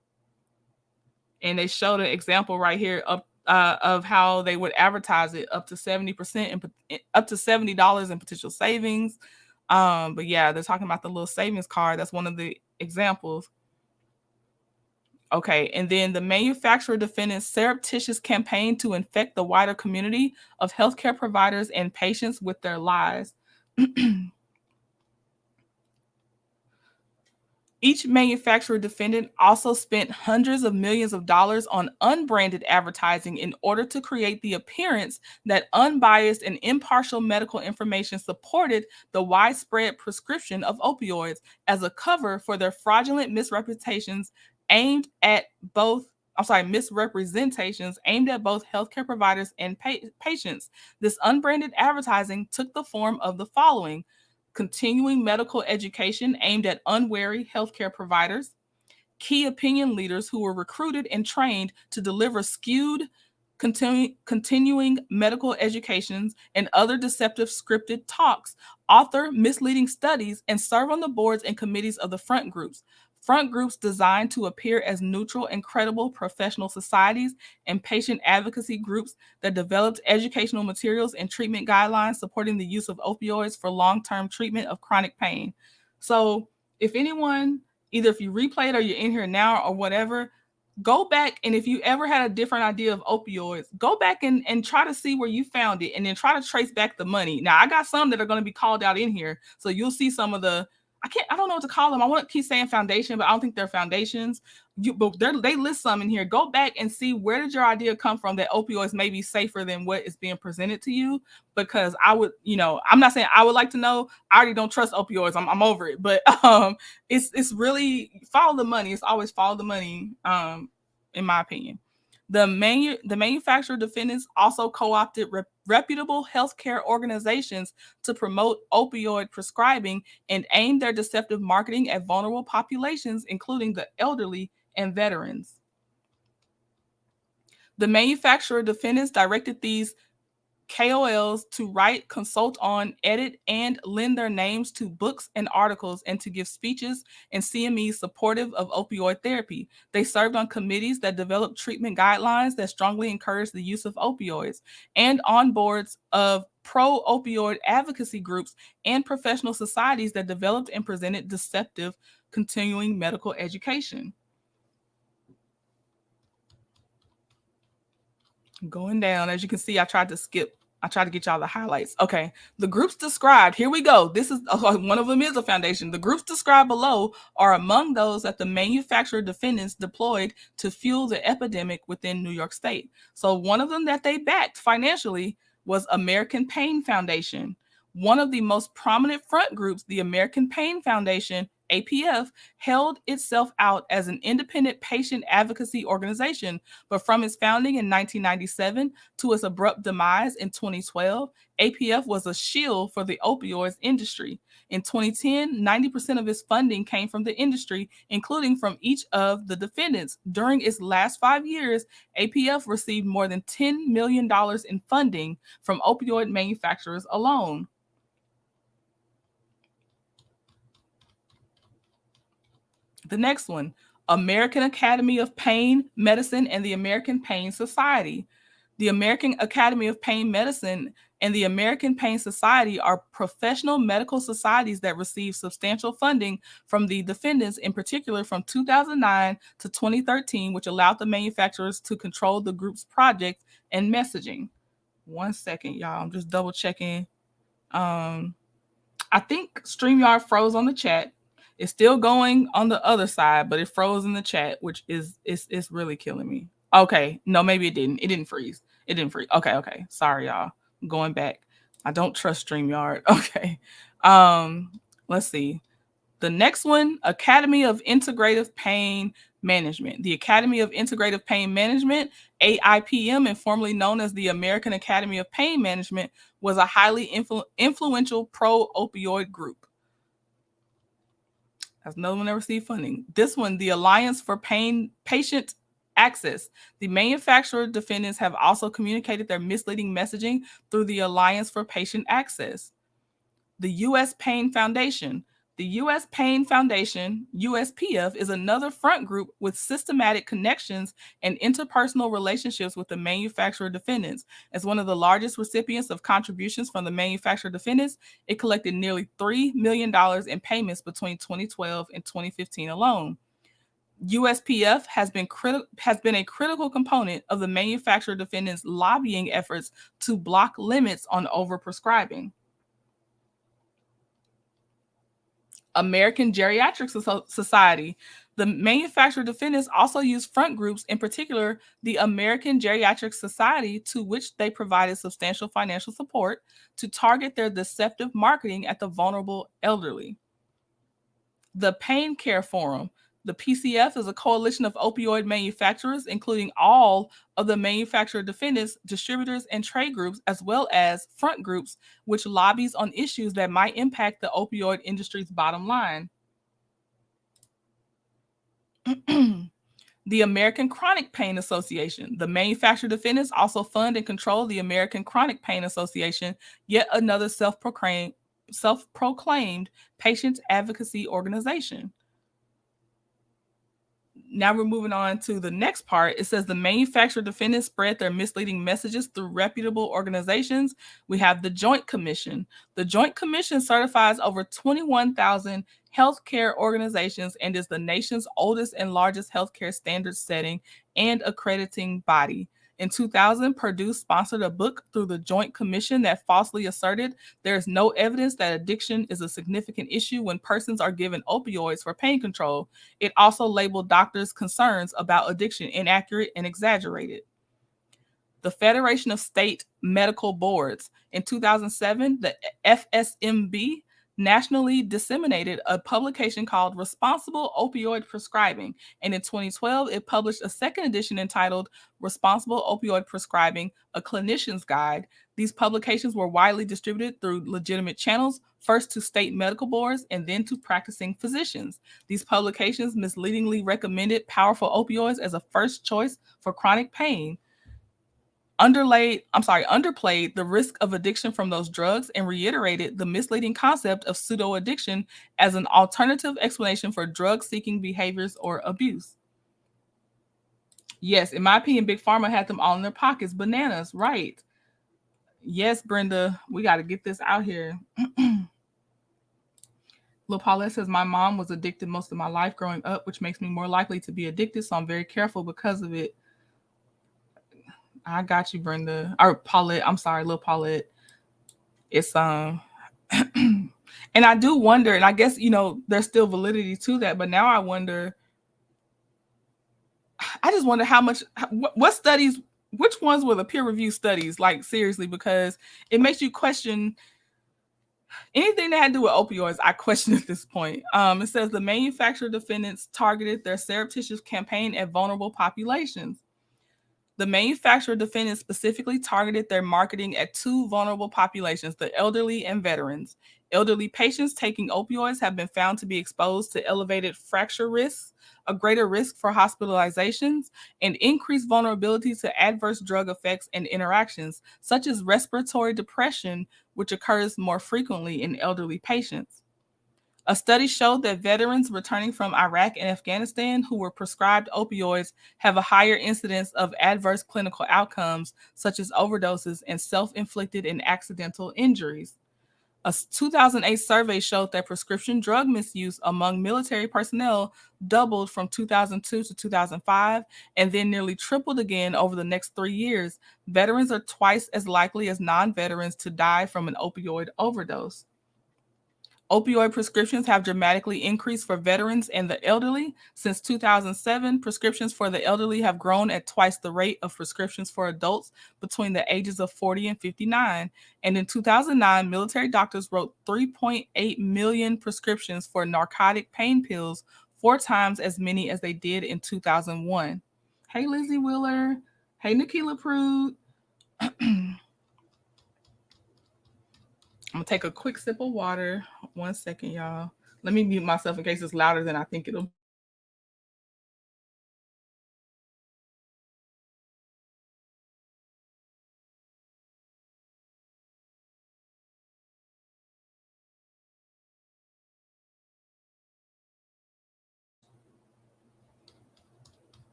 And they showed an example right here of how they would advertise it up to 70% and up to $70 in potential savings. But yeah, they're talking about the little savings card. That's one of the examples. Okay, and then the manufacturer defendant's surreptitious campaign to infect the wider community of healthcare providers and patients with their lies. Each manufacturer defendant also spent hundreds of millions of dollars on unbranded advertising in order to create the appearance that unbiased and impartial medical information supported the widespread prescription of opioids as a cover for their fraudulent misrepresentations aimed at both misrepresentations aimed at both healthcare providers and patients. This unbranded advertising took the form of the following: continuing medical education aimed at unwary healthcare providers, key opinion leaders who were recruited and trained to deliver skewed continuing medical educations and other deceptive scripted talks, author misleading studies, and serve on the boards and committees of the front groups. Front groups designed to appear as neutral and credible professional societies and patient advocacy groups that developed educational materials and treatment guidelines supporting the use of opioids for long-term treatment of chronic pain. So if anyone, either if you replay it or you're in here now or whatever, go back, and if you ever had a different idea of opioids, go back and try to see where you found it, and then try to trace back the money. Now, I got some that are going to be called out in here, so you'll see some of the, I don't know what to call them. I want to keep saying foundation, but I don't think they're foundations. But they list some in here. Go back and see, where did your idea come from that opioids may be safer than what is being presented to you? Because I would, I'm not saying I would like to know. I already don't trust opioids. I'm over it. But it's really follow the money. It's always follow the money. In my opinion. The manufacturer defendants also co-opted reputable healthcare organizations to promote opioid prescribing and aimed their deceptive marketing at vulnerable populations, including the elderly and veterans. The manufacturer defendants directed these KOLs to write, consult on, edit, and lend their names to books and articles, and to give speeches and CMEs supportive of opioid therapy. They served on committees that developed treatment guidelines that strongly encouraged the use of opioids, and on boards of pro-opioid advocacy groups and professional societies that developed and presented deceptive continuing medical education. Going down, as you can see, I tried to get y'all the highlights. Okay, the groups described, here we go. This is one of them is a foundation. The groups described below are among those that the manufacturer defendants deployed to fuel the epidemic within New York State. So one of them that they backed financially was American Pain Foundation. One of the most prominent front groups, the American Pain Foundation, APF, held itself out as an independent patient advocacy organization, but from its founding in 1997 to its abrupt demise in 2012, APF was a shield for the opioids industry. In 2010, 90% of its funding came from the industry, including from each of the defendants. During its last 5 years, APF received more than $10 million in funding from opioid manufacturers alone. The next one, American Academy of Pain Medicine and the American Pain Society. The American Academy of Pain Medicine and the American Pain Society are professional medical societies that receive substantial funding from the defendants, in particular from 2009 to 2013, which allowed the manufacturers to control the group's project and messaging. 1 second, y'all. I'm just double checking. I think StreamYard froze on the chat. It's still going on the other side, but it froze in the chat, which is really killing me. Okay, no, maybe it didn't. It didn't freeze. It didn't freeze. Okay. Sorry, y'all. I'm going back. I don't trust StreamYard. Okay. Let's see. The next one, Academy of Integrative Pain Management. The Academy of Integrative Pain Management, AIPM, and formerly known as the American Academy of Pain Management, was a highly influential pro-opioid group. That's another one that received funding. This one, the Alliance for Patient Access. The manufacturer defendants have also communicated their misleading messaging through the Alliance for Patient Access. The U.S. Pain Foundation. The U.S. Pain Foundation, USPF, is another front group with systematic connections and interpersonal relationships with the manufacturer defendants. As one of the largest recipients of contributions from the manufacturer defendants, it collected nearly $3 million in payments between 2012 and 2015 alone. USPF has been a critical component of the manufacturer defendants' lobbying efforts to block limits on overprescribing. American Geriatric Society. The manufacturer defendants also used front groups, in particular the American Geriatric Society, to which they provided substantial financial support to target their deceptive marketing at the vulnerable elderly. The Pain Care Forum. The PCF is a coalition of opioid manufacturers, including all of the manufacturer defendants, distributors, and trade groups, as well as front groups, which lobbies on issues that might impact the opioid industry's bottom line. The American Chronic Pain Association. The manufacturer defendants also fund and control the American Chronic Pain Association, yet another self-proclaimed patient advocacy organization. Now we're moving on to the next part. It says the manufacturer defendants spread their misleading messages through reputable organizations. We have the Joint Commission. The Joint Commission certifies over 21,000 healthcare organizations and is the nation's oldest and largest healthcare standards setting and accrediting body. In 2000, Purdue sponsored a book through the Joint Commission that falsely asserted there is no evidence that addiction is a significant issue when persons are given opioids for pain control. It also labeled doctors' concerns about addiction inaccurate and exaggerated. The Federation of State Medical Boards. In 2007, the FSMB nationally disseminated a publication called Responsible Opioid Prescribing, and in 2012 it published a second edition entitled Responsible Opioid Prescribing, a Clinician's Guide. These publications were widely distributed through legitimate channels, first to state medical boards and then to practicing physicians. These publications misleadingly recommended powerful opioids as a first choice for chronic pain, underplayed the risk of addiction from those drugs, and reiterated the misleading concept of pseudo-addiction as an alternative explanation for drug-seeking behaviors or abuse. Yes, in my opinion, Big Pharma had them all in their pockets. Bananas, right? Yes, Brenda, we got to get this out here. Lil Paulette says, my mom was addicted most of my life growing up, which makes me more likely to be addicted, so I'm very careful because of it. I got you, Brenda. Or Paulette. I'm sorry, Lil Paulette. It's and I do wonder, and I guess there's still validity to that, but now I wonder. I just wonder what studies, which ones were the peer-reviewed studies, like seriously, because it makes you question anything that had to do with opioids. I question at this point. It says the manufacturer defendants targeted their surreptitious campaign at vulnerable populations. The manufacturer defendants specifically targeted their marketing at two vulnerable populations, the elderly and veterans. Elderly patients taking opioids have been found to be exposed to elevated fracture risks, a greater risk for hospitalizations, and increased vulnerability to adverse drug effects and interactions, such as respiratory depression, which occurs more frequently in elderly patients. A study showed that veterans returning from Iraq and Afghanistan who were prescribed opioids have a higher incidence of adverse clinical outcomes, such as overdoses and self-inflicted and accidental injuries. A 2008 survey showed that prescription drug misuse among military personnel doubled from 2002 to 2005 and then nearly tripled again over the next 3 years. Veterans are twice as likely as non-veterans to die from an opioid overdose. Opioid prescriptions have dramatically increased for veterans and the elderly. Since 2007, prescriptions for the elderly have grown at twice the rate of prescriptions for adults between the ages of 40 and 59. And in 2009, military doctors wrote 3.8 million prescriptions for narcotic pain pills, 4 times as many as they did in 2001. Hey, Lizzie Wheeler. Hey, Nakela Prude. I'm gonna take a quick sip of water. 1 second, y'all. Let me mute myself in case it's louder than I think it'll.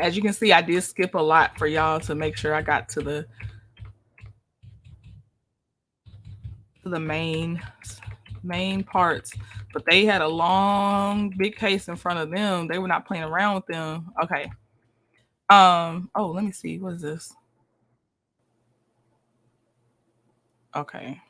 As you can see, I did skip a lot for y'all to make sure I got to the main parts, but they had a long big case in front of them. They were not playing around with them. Okay. Oh, let me see. What is this? Okay.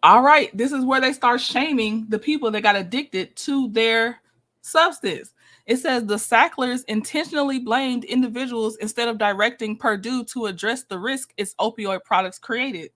All right, this is where they start shaming the people that got addicted to their substance. It says the Sacklers intentionally blamed individuals instead of directing Purdue to address the risk its opioid products created.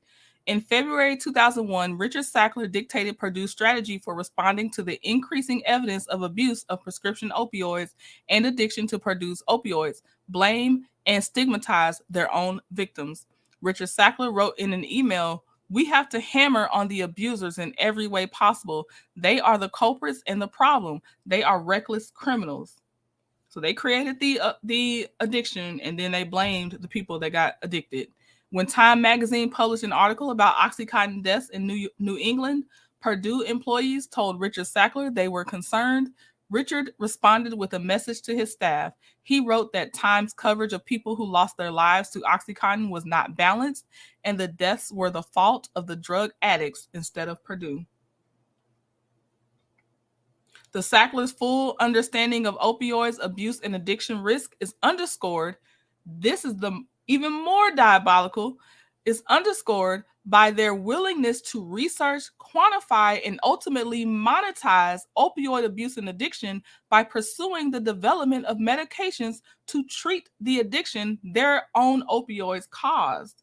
In February 2001, Richard Sackler dictated Purdue's strategy for responding to the increasing evidence of abuse of prescription opioids and addiction to Purdue's opioids, blame and stigmatize their own victims. Richard Sackler wrote in an email, "We have to hammer on the abusers in every way possible. They are the culprits and the problem. They are reckless criminals." So they created the addiction, and then they blamed the people that got addicted. When Time magazine published an article about OxyContin deaths in New England, Purdue employees told Richard Sackler they were concerned. Richard responded with a message to his staff. He wrote that Time's coverage of people who lost their lives to OxyContin was not balanced, and the deaths were the fault of the drug addicts instead of Purdue. The Sackler's full understanding of opioids abuse and addiction risk is underscored. This is the even more diabolical, is underscored by their willingness to research, quantify, and ultimately monetize opioid abuse and addiction by pursuing the development of medications to treat the addiction their own opioids caused.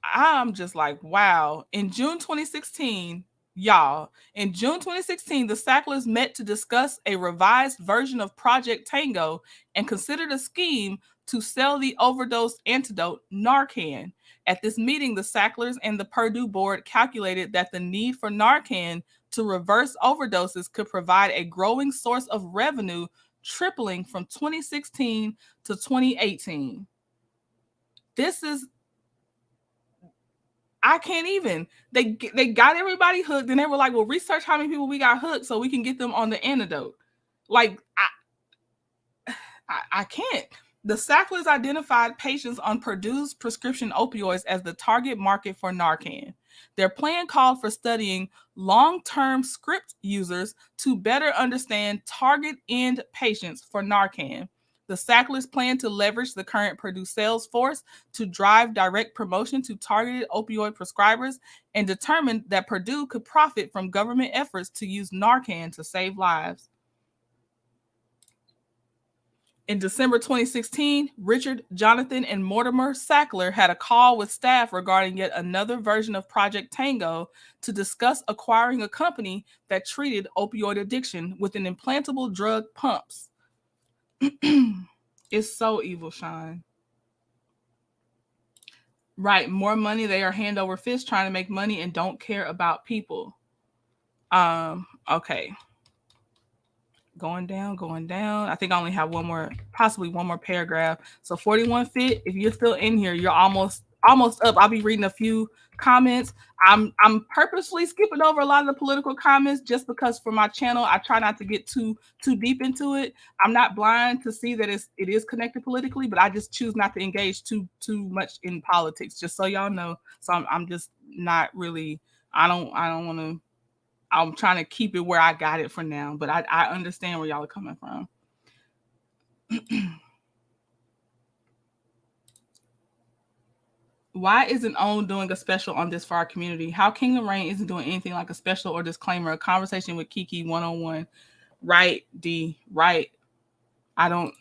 I'm just like, wow. In June 2016, in June 2016, the Sacklers met to discuss a revised version of Project Tango and considered a scheme to sell the overdose antidote Narcan. At this meeting, the Sacklers and the Purdue board calculated that the need for Narcan to reverse overdoses could provide a growing source of revenue, tripling from 2016 to 2018. This is, I can't even. They got everybody hooked, and they were like, "Well, research how many people we got hooked so we can get them on the antidote." Like, I can't. The Sacklers identified patients on Purdue's prescription opioids as the target market for Narcan. Their plan called for studying long-term script users to better understand target end patients for Narcan. The Sacklers plan to leverage the current Purdue sales force to drive direct promotion to targeted opioid prescribers and determined that Purdue could profit from government efforts to use Narcan to save lives. In December 2016, Richard, Jonathan, and Mortimer Sackler had a call with staff regarding yet another version of Project Tango to discuss acquiring a company that treated opioid addiction with an implantable drug pumps. It's so evil, Shan. Right, more money. They are hand over fist trying to make money and don't care about people. Okay. Going down. I think I only have possibly one more paragraph. So 41 Fit, if you're still in here, you're almost up. I'll be reading a few comments. I'm purposely skipping over a lot of the political comments just because for my channel, I try not to get too deep into it. I'm not blind to see that it is connected politically, but I just choose not to engage too much in politics, just so y'all know. So I'm just not really, I don't want to. I'm trying to keep it where I got it for now, but I understand where y'all are coming from. Why isn't OWN doing a special on this for our community? How Kingdom Reign isn't doing anything like a special or disclaimer, a conversation with Keke one-on-one. Right, D, right. I know,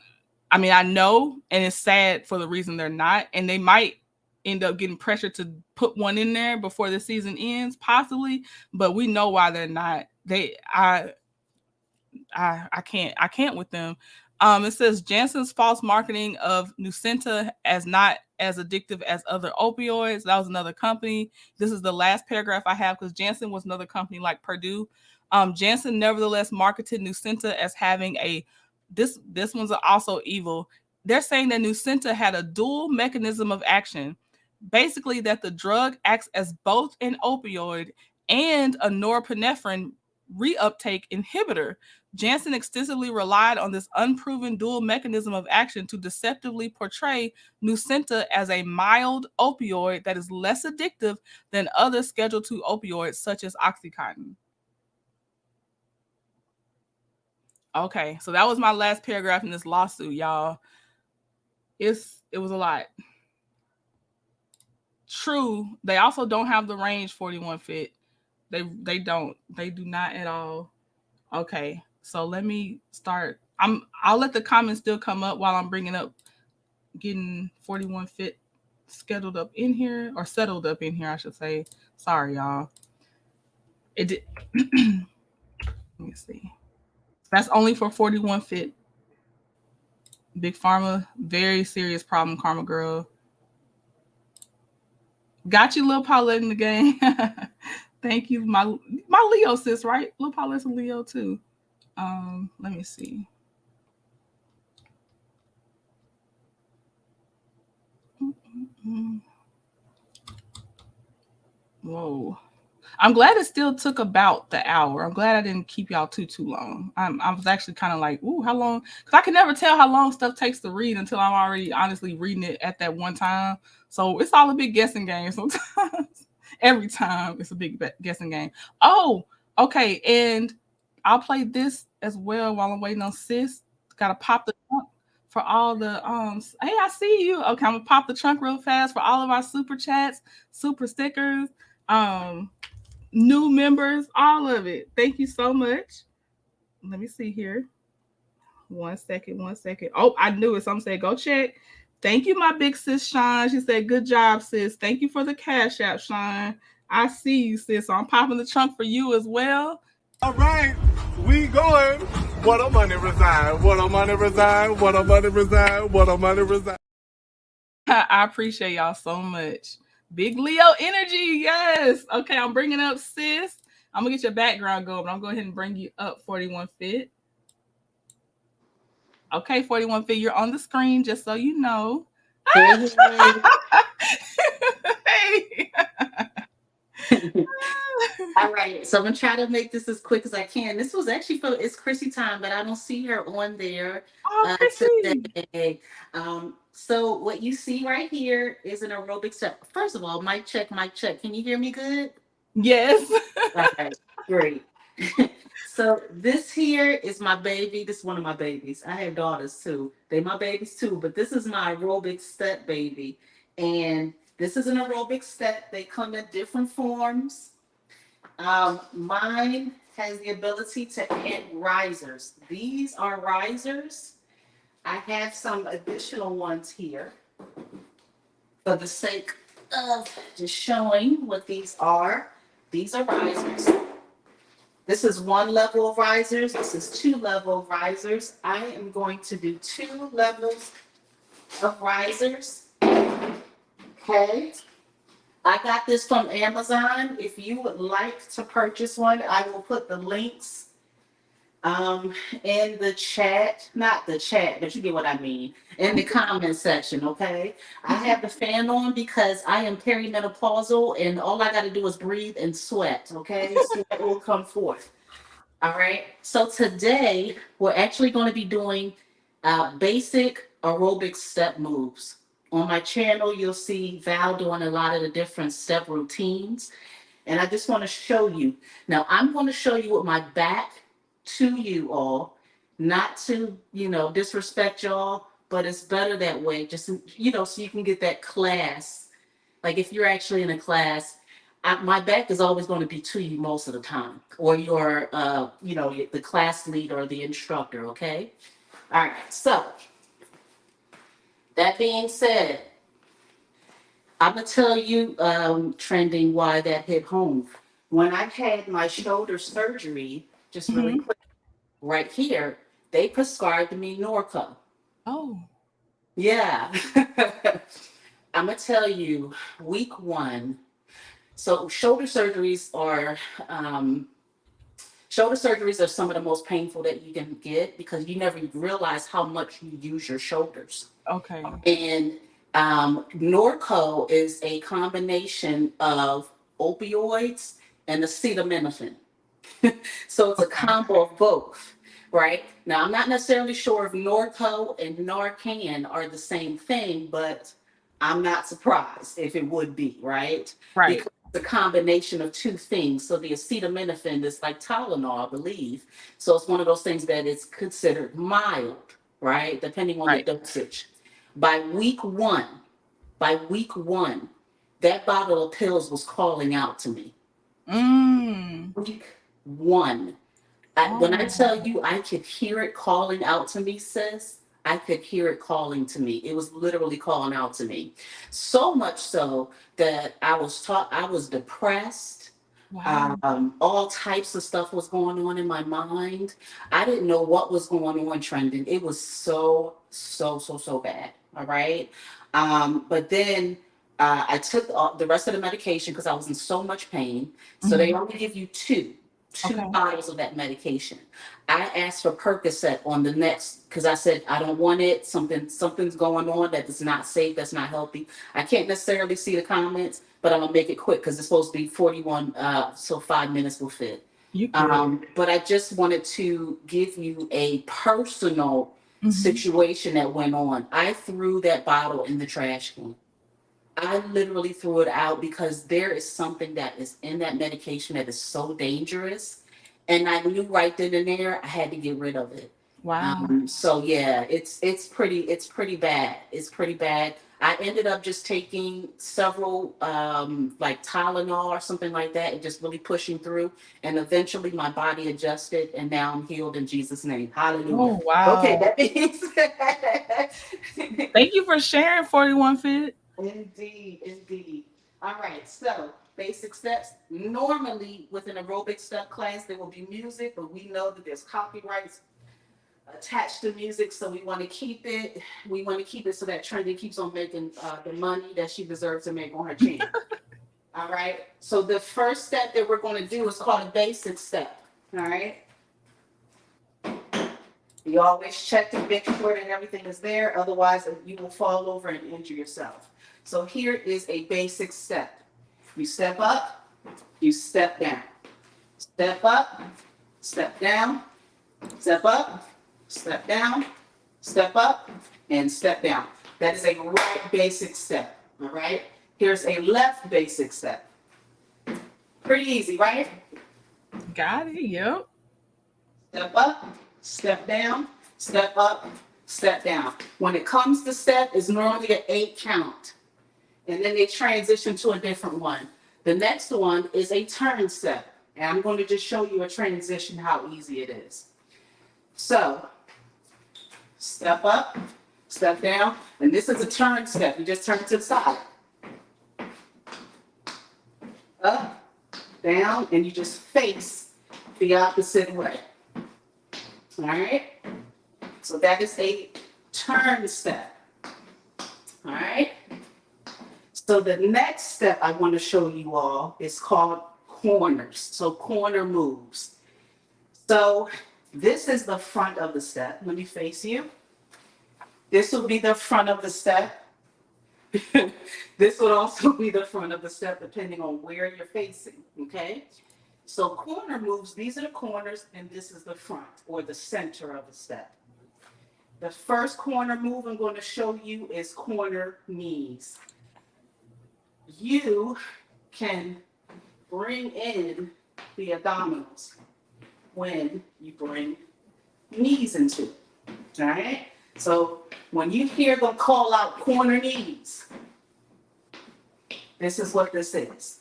and it's sad for the reason they're not, and they might end up getting pressure to put one in there before the season ends, possibly, but we know why they're not. I can't with them. It says Janssen's false marketing of Nucynta as not as addictive as other opioids. That was another company. This is the last paragraph I have because Janssen was another company like Purdue. Janssen nevertheless marketed Nucynta as having this one's also evil. They're saying that Nucynta had a dual mechanism of action. Basically, that the drug acts as both an opioid and a norepinephrine reuptake inhibitor. Janssen extensively relied on this unproven dual mechanism of action to deceptively portray Nucynta as a mild opioid that is less addictive than other Schedule II opioids such as OxyContin. Okay, so that was my last paragraph in this lawsuit, y'all. It was a lot. True. They also don't have the range 41 fit. They do not at all. Okay. So let me start. I'll let the comments still come up while I'm bringing up getting 41 fit scheduled up in here, or settled up in here, I should say. Sorry, y'all. It did. Let me see. That's only for 41 fit. Big Pharma, very serious problem, Karma Girl. Got you, Lil Paulette in the game. Thank you, my Leo sis, right? Lil Paulette's a Leo too. Let me see. Whoa. I'm glad it still took about the hour. I'm glad I didn't keep y'all too long. I was actually kind of like, ooh, how long? Because I can never tell how long stuff takes to read until I'm already honestly reading it at that one time. So it's all a big guessing game sometimes. Every time it's a big guessing game. Oh, okay. And I'll play this as well while I'm waiting on sis. Gotta pop the trunk for all the hey, I see you. Okay, I'm gonna pop the trunk real fast for all of our super chats, super stickers. New members, all of it. Thank you so much. Let me see here. 1 second, 1 second. Oh, I knew it. Some said go check. Thank you, my big sis Shan. She said, good job, sis. Thank you for the cash app, Shan. I see you, sis. So I'm popping the trunk for you as well. All right, we going. What a money reside. What a money reside. What a money reside. What a money reside. I appreciate y'all so much. Big Leo energy, yes. Okay, I'm bringing up sis. I'm gonna get your background going, but I'm going to go ahead and bring you up 41 fit. Okay, 41 fit, you're on the screen, just so you know. Hey, hey. Hey. All right, so I'm gonna try to make this as quick as I can. This was actually for ItsChrissyTyme, but I don't see her on there Oh, Chrissy. today. So what you see right here is an aerobic step. First of all, mic check, mic check. Can you hear me good? Yes. All right, great. So this here is my baby. This is one of my babies. I have daughters too. They my babies too, but this is my aerobic step baby. And this is an aerobic step. They come in different forms. Mine has the ability to add risers. These are risers. I have some additional ones here for the sake of just showing what these are. These are risers. This is one level of risers. This is two level of risers. I am going to do two levels of risers. Okay. I got this from Amazon. If you would like to purchase one, I will put the links in the chat, not the chat, but you get what I mean, in the comment section, okay? I have the fan on because I am perimenopausal and all I got to do is breathe and sweat, okay? Sweat will come forth. All right. So today we're actually going to be doing basic aerobic step moves. On my channel, you'll see Val doing a lot of the different step routines. And I just want to show you. Now, I'm going to show you with my back to you all, not to, disrespect y'all, but it's better that way, just, so you can get that class. Like if you're actually in a class, my back is always going to be to you most of the time, or your, the class lead or the instructor, okay? All right, so that being said, I'm gonna tell you, trending, why that hit home. When I had my shoulder surgery, just really quick, right here, they prescribed me Norco. Oh. Yeah. I'm gonna tell you, week one. So shoulder surgeries are some of the most painful that you can get because you never realize how much you use your shoulders. Okay. And Norco is a combination of opioids and acetaminophen. So it's a combo of both, right? Now, I'm not necessarily sure if Norco and Narcan are the same thing, but I'm not surprised if it would be, right? Right. Because it's a combination of two things. So the acetaminophen is like Tylenol, I believe. So it's one of those things that is considered mild, right? Depending on the dosage. By week one, that bottle of pills was calling out to me. Week 1. When I tell you I could hear it calling out to me, sis, I could hear it calling to me. It was literally calling out to me. So much so that I was depressed. Wow. All types of stuff was going on in my mind. I didn't know what was going on trending. It was so bad. All right. But then I took the rest of the medication because I was in so much pain. So they only give you two Okay. bottles of that medication. I asked for Percocet on the next because I said I don't want it. Something's going on that is not safe. That's not healthy. I can't necessarily see the comments, but I'm gonna make it quick because it's supposed to be 41. So 5 minutes will fit. You good. But I just wanted to give you a personal situation that went on. I threw that bottle in the trash can. I literally threw it out because there is something that is in that medication that is so dangerous. And I knew right then and there I had to get rid of it. Wow. So yeah, it's pretty bad. It's pretty bad. I ended up just taking several like Tylenol or something like that and just really pushing through. And eventually my body adjusted and now I'm healed in Jesus' name. Hallelujah. Oh, wow. Okay, that means Thank you for sharing, 41 Fit. Indeed. All right, so basic steps. Normally, with an aerobic step class, there will be music, but we know that there's copyrights attached to music, so we want to keep it. We want to keep it so that Trendy keeps on making the money that she deserves to make on her channel. All right. So the first step that we're going to do is called a basic step. All right. You always check to make sure that everything is there. Otherwise, you will fall over and injure yourself. So here is a basic step. You step up, you step down. Step up, step down, step up, step down, step up, and step down. That is a right basic step, all right? Here's a left basic step. Pretty easy, right? Got it. Yep. Step up, step down, step up, step down. When it comes to step, it's normally an 8 count. And then they transition to a different one. The next one is a turn step. And I'm going to just show you a transition, how easy it is. So, step up, step down, and this is a turn step. You just turn to the side. Up, down, and you just face the opposite way. All right? So that is a turn step. All right? So the next step I want to show you all is called corners. So corner moves. So this is the front of the step. Let me face you. This will be the front of the step. This would also be the front of the step depending on where you're facing, okay? So corner moves, these are the corners and this is the front or the center of the step. The first corner move I'm going to show you is corner knees. You can bring in the abdominals when you bring knees into it, all right? So when you hear them call out corner knees, this is what this is,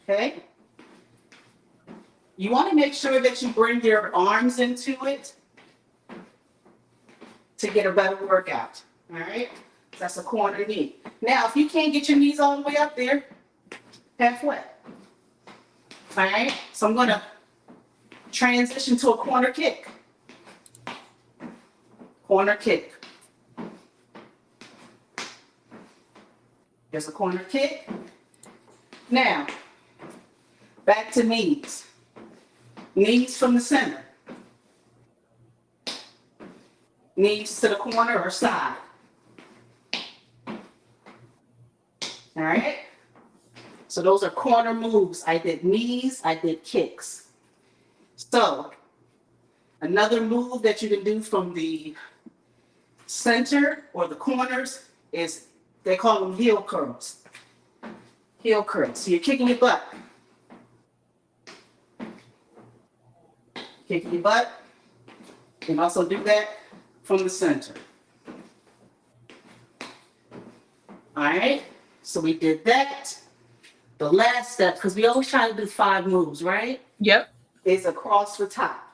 okay? You want to make sure that you bring your arms into it to get a better workout, all right? That's a corner knee. Now, if you can't get your knees all the way up there, halfway. All right? So I'm going to transition to a corner kick. Corner kick. There's a corner kick. Now, back to knees. Knees from the center. Knees to the corner or side. All right? So those are corner moves. I did knees, I did kicks. So another move that you can do from the center or the corners is, they call them heel curls. Heel curls. So you're kicking your butt. Kicking your butt. You can also do that from the center. All right? So we did that. The last step, because we always try to do 5 moves, right? Yep. Is across the top.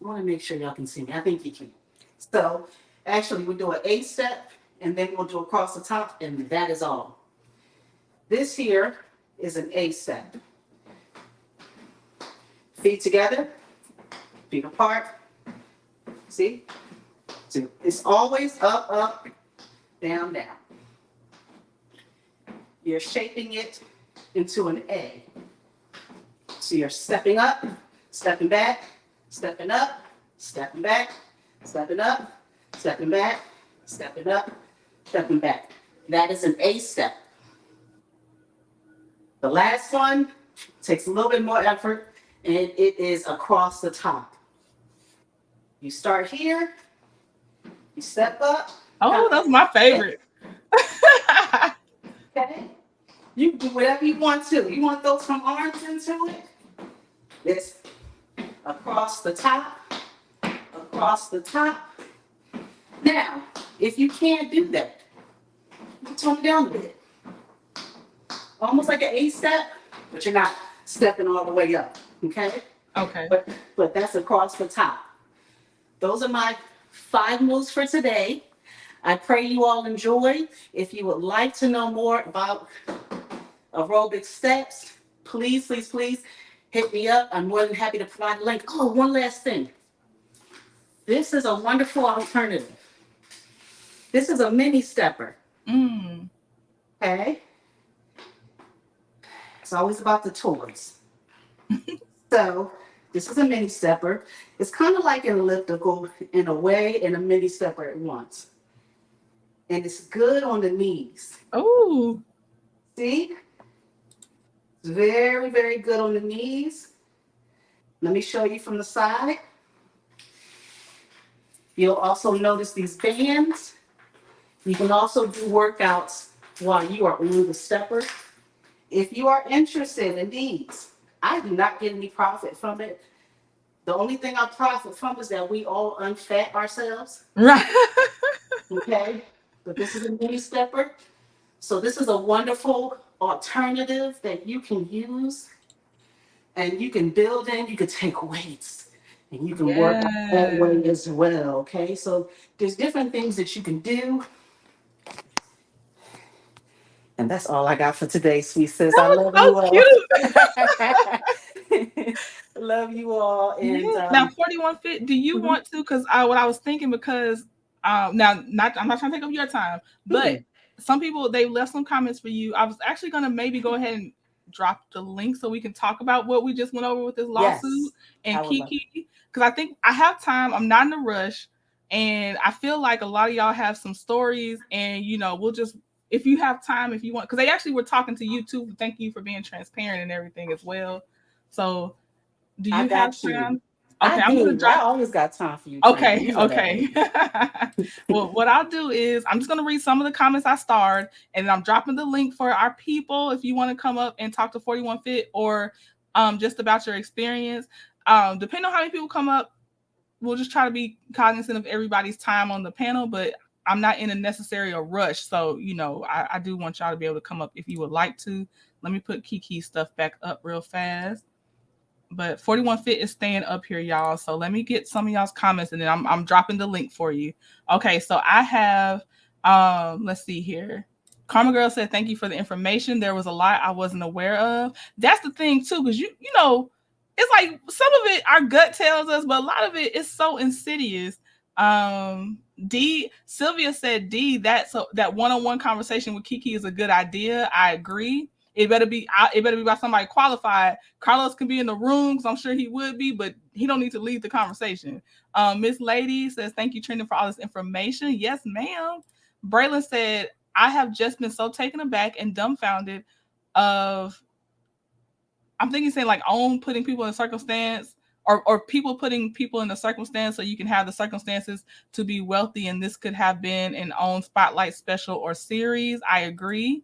I want to make sure y'all can see me. I think you can. So actually, we do an A step, and then we'll do across the top, and that is all. This here is an A step. Feet together, feet apart. See? So it's always up, up, down, down. You're shaping it into an A. So you're stepping up, stepping back, stepping up, stepping back, stepping up, stepping back, stepping up, stepping back. That is an A step. The last one takes a little bit more effort, and it is across the top. You start here, you step up. Oh, that's my favorite. Okay? You can do whatever you want to. You want those from arms into it? It's across the top, across the top. Now, if you can't do that, you tone it down a bit. Almost like an A step, but you're not stepping all the way up, okay? Okay. But that's across the top. Those are my 5 moves for today. I pray you all enjoy. If you would like to know more about aerobic steps, please, please, please hit me up. I'm more than happy to provide a link. Oh, one last thing. This is a wonderful alternative. This is a mini stepper. Okay? It's always about the toys. So this is a mini stepper. It's kind of like an elliptical in a way and a mini stepper at once. And it's good on the knees. Oh. See? It's very, very good on the knees. Let me show you from the side. You'll also notice these bands. You can also do workouts while you are on the stepper. If you are interested in these, I do not get any profit from it. The only thing I profit from is that we all unfat ourselves. Right. Okay? But this is a mini stepper. So this is a wonderful alternative that you can use. And you can build in, you can take weights. And you can work out that way as well. Okay? So there's different things that you can do. And that's all I got for today, sweet sis. I love So you all. Love you all. And yeah. Now 41 Fit, do you want to? Because what I was thinking, because now I'm not trying to take up your time, but some people, they left some comments for you. I was actually gonna maybe go ahead and drop the link so we can talk about what we just went over with this lawsuit and Keke. Because I think I have time. I'm not in a rush. And I feel like a lot of y'all have some stories, and we'll just, if you have time, if you want, because they actually were talking to you too. Thank you for being transparent and everything as well. So do you have time? Okay, I'm gonna drop. I always got time for you. Okay. Well, what I'll do is I'm just gonna read some of the comments I starred, and I'm dropping the link for our people if you want to come up and talk to 41 Fit or just about your experience. Depending on how many people come up, we'll just try to be cognizant of everybody's time on the panel, but I'm not in a necessary rush. So, I do want y'all to be able to come up if you would like to. Let me put Keke's stuff back up real fast. But 41 Fit is staying up here, y'all. So let me get some of y'all's comments, and then I'm dropping the link for you. Okay, so I have, let's see here. Karma Girl said, thank you for the information. There was a lot I wasn't aware of. That's the thing, too, because, it's like some of it our gut tells us, but a lot of it is so insidious. Sylvia said, that one-on-one conversation with Keke is a good idea. I agree. It better be by somebody qualified. Carlos can be in the room, because I'm sure he would be, but he don't need to lead the conversation. Miss Lady says, thank you, Trending, for all this information. Yes, ma'am. Braylon said, I have just been so taken aback and dumbfounded of, I'm thinking saying like putting people in a circumstance, or people putting people in a circumstance so you can have the circumstances to be wealthy, and this could have been an own spotlight special or series. I agree.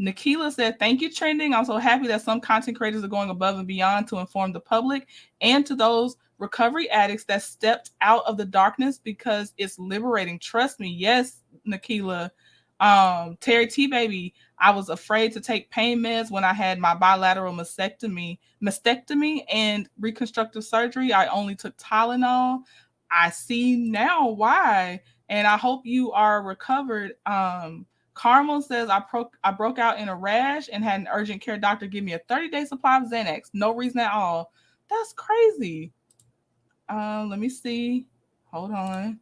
Nakela said, thank you, Trending. I'm so happy that some content creators are going above and beyond to inform the public, and to those recovery addicts that stepped out of the darkness, because it's liberating. Trust me. Yes, Nakela. Terry T baby, I was afraid to take pain meds when I had my bilateral mastectomy and reconstructive surgery. I only took Tylenol. I see now why, and I hope you are recovered. Carmel says I broke out in a rash and had an urgent care doctor give me a 30-day supply of Xanax. No reason at all. That's crazy. Let me see. Hold on.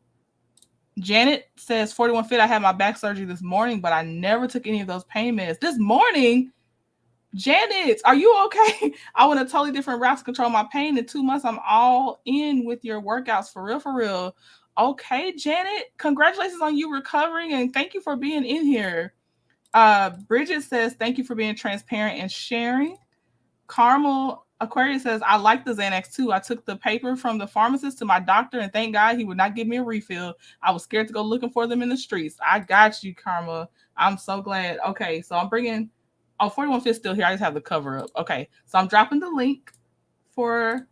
Janet says 41 Fit. I had my back surgery this morning, but I never took any of those pain meds. This morning, Janet, are you okay? I went a totally different route to control my pain. In 2 months, I'm all in with your workouts for real, for real. Okay, Janet, congratulations on you recovering and thank you for being in here. Bridget says thank you for being transparent and sharing. Carmel Aquarius says, I like the Xanax too. I took the paper from the pharmacist to my doctor, and thank God he would not give me a refill. I was scared to go looking for them in the streets. I got you, Karma. I'm so glad. Okay, so I'm bringing, 41 Fit's still here. I just have the cover up. Okay, so I'm dropping the link for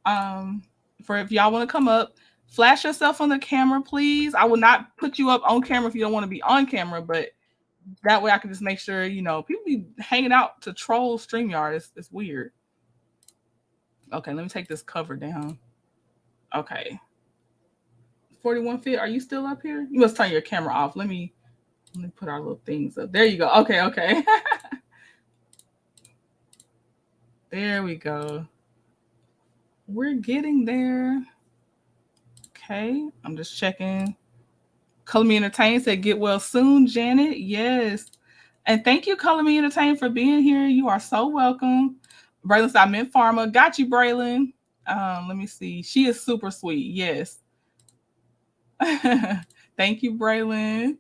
if y'all want to come up. Flash yourself on the camera, please. I will not put you up on camera if you don't want to be on camera, but that way I can just make sure, people be hanging out to troll StreamYard. It's weird. Okay, let me take this cover down. Okay. 41 Fit, are you still up here? You must turn your camera off. Let me put our little things up. There you go. Okay. There we go. We're getting there. Okay, I'm just checking. Color Me Entertain said, get well soon, Janet. Yes. And thank you, Color Me Entertain, for being here. You are so welcome. Braylon said, I meant Pharma. Got you, Braylon. Let me see. She is super sweet. Yes. Thank you, Braylon.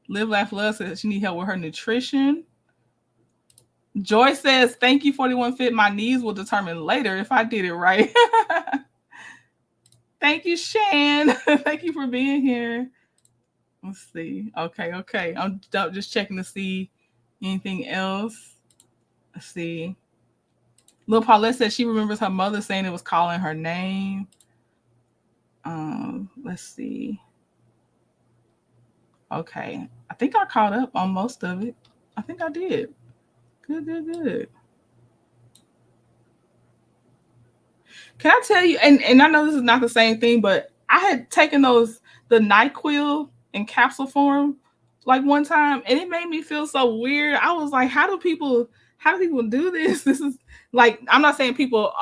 Live, Laugh, Love says she need help with her nutrition. Joy says, thank you, 41 Fit. My knees will determine later if I did it right. Thank you, Shan. Thank you for being here. Let's see. Okay. I'm just checking to see anything else. Let's see. Lil Paulette said she remembers her mother saying it was calling her name. Let's see. Okay. I think I caught up on most of it. I think I did. Good. Can I tell you, and I know this is not the same thing, but I had taken the NyQuil in capsule form like one time, and it made me feel so weird. I was like, how do people do this? This is like, I'm not saying people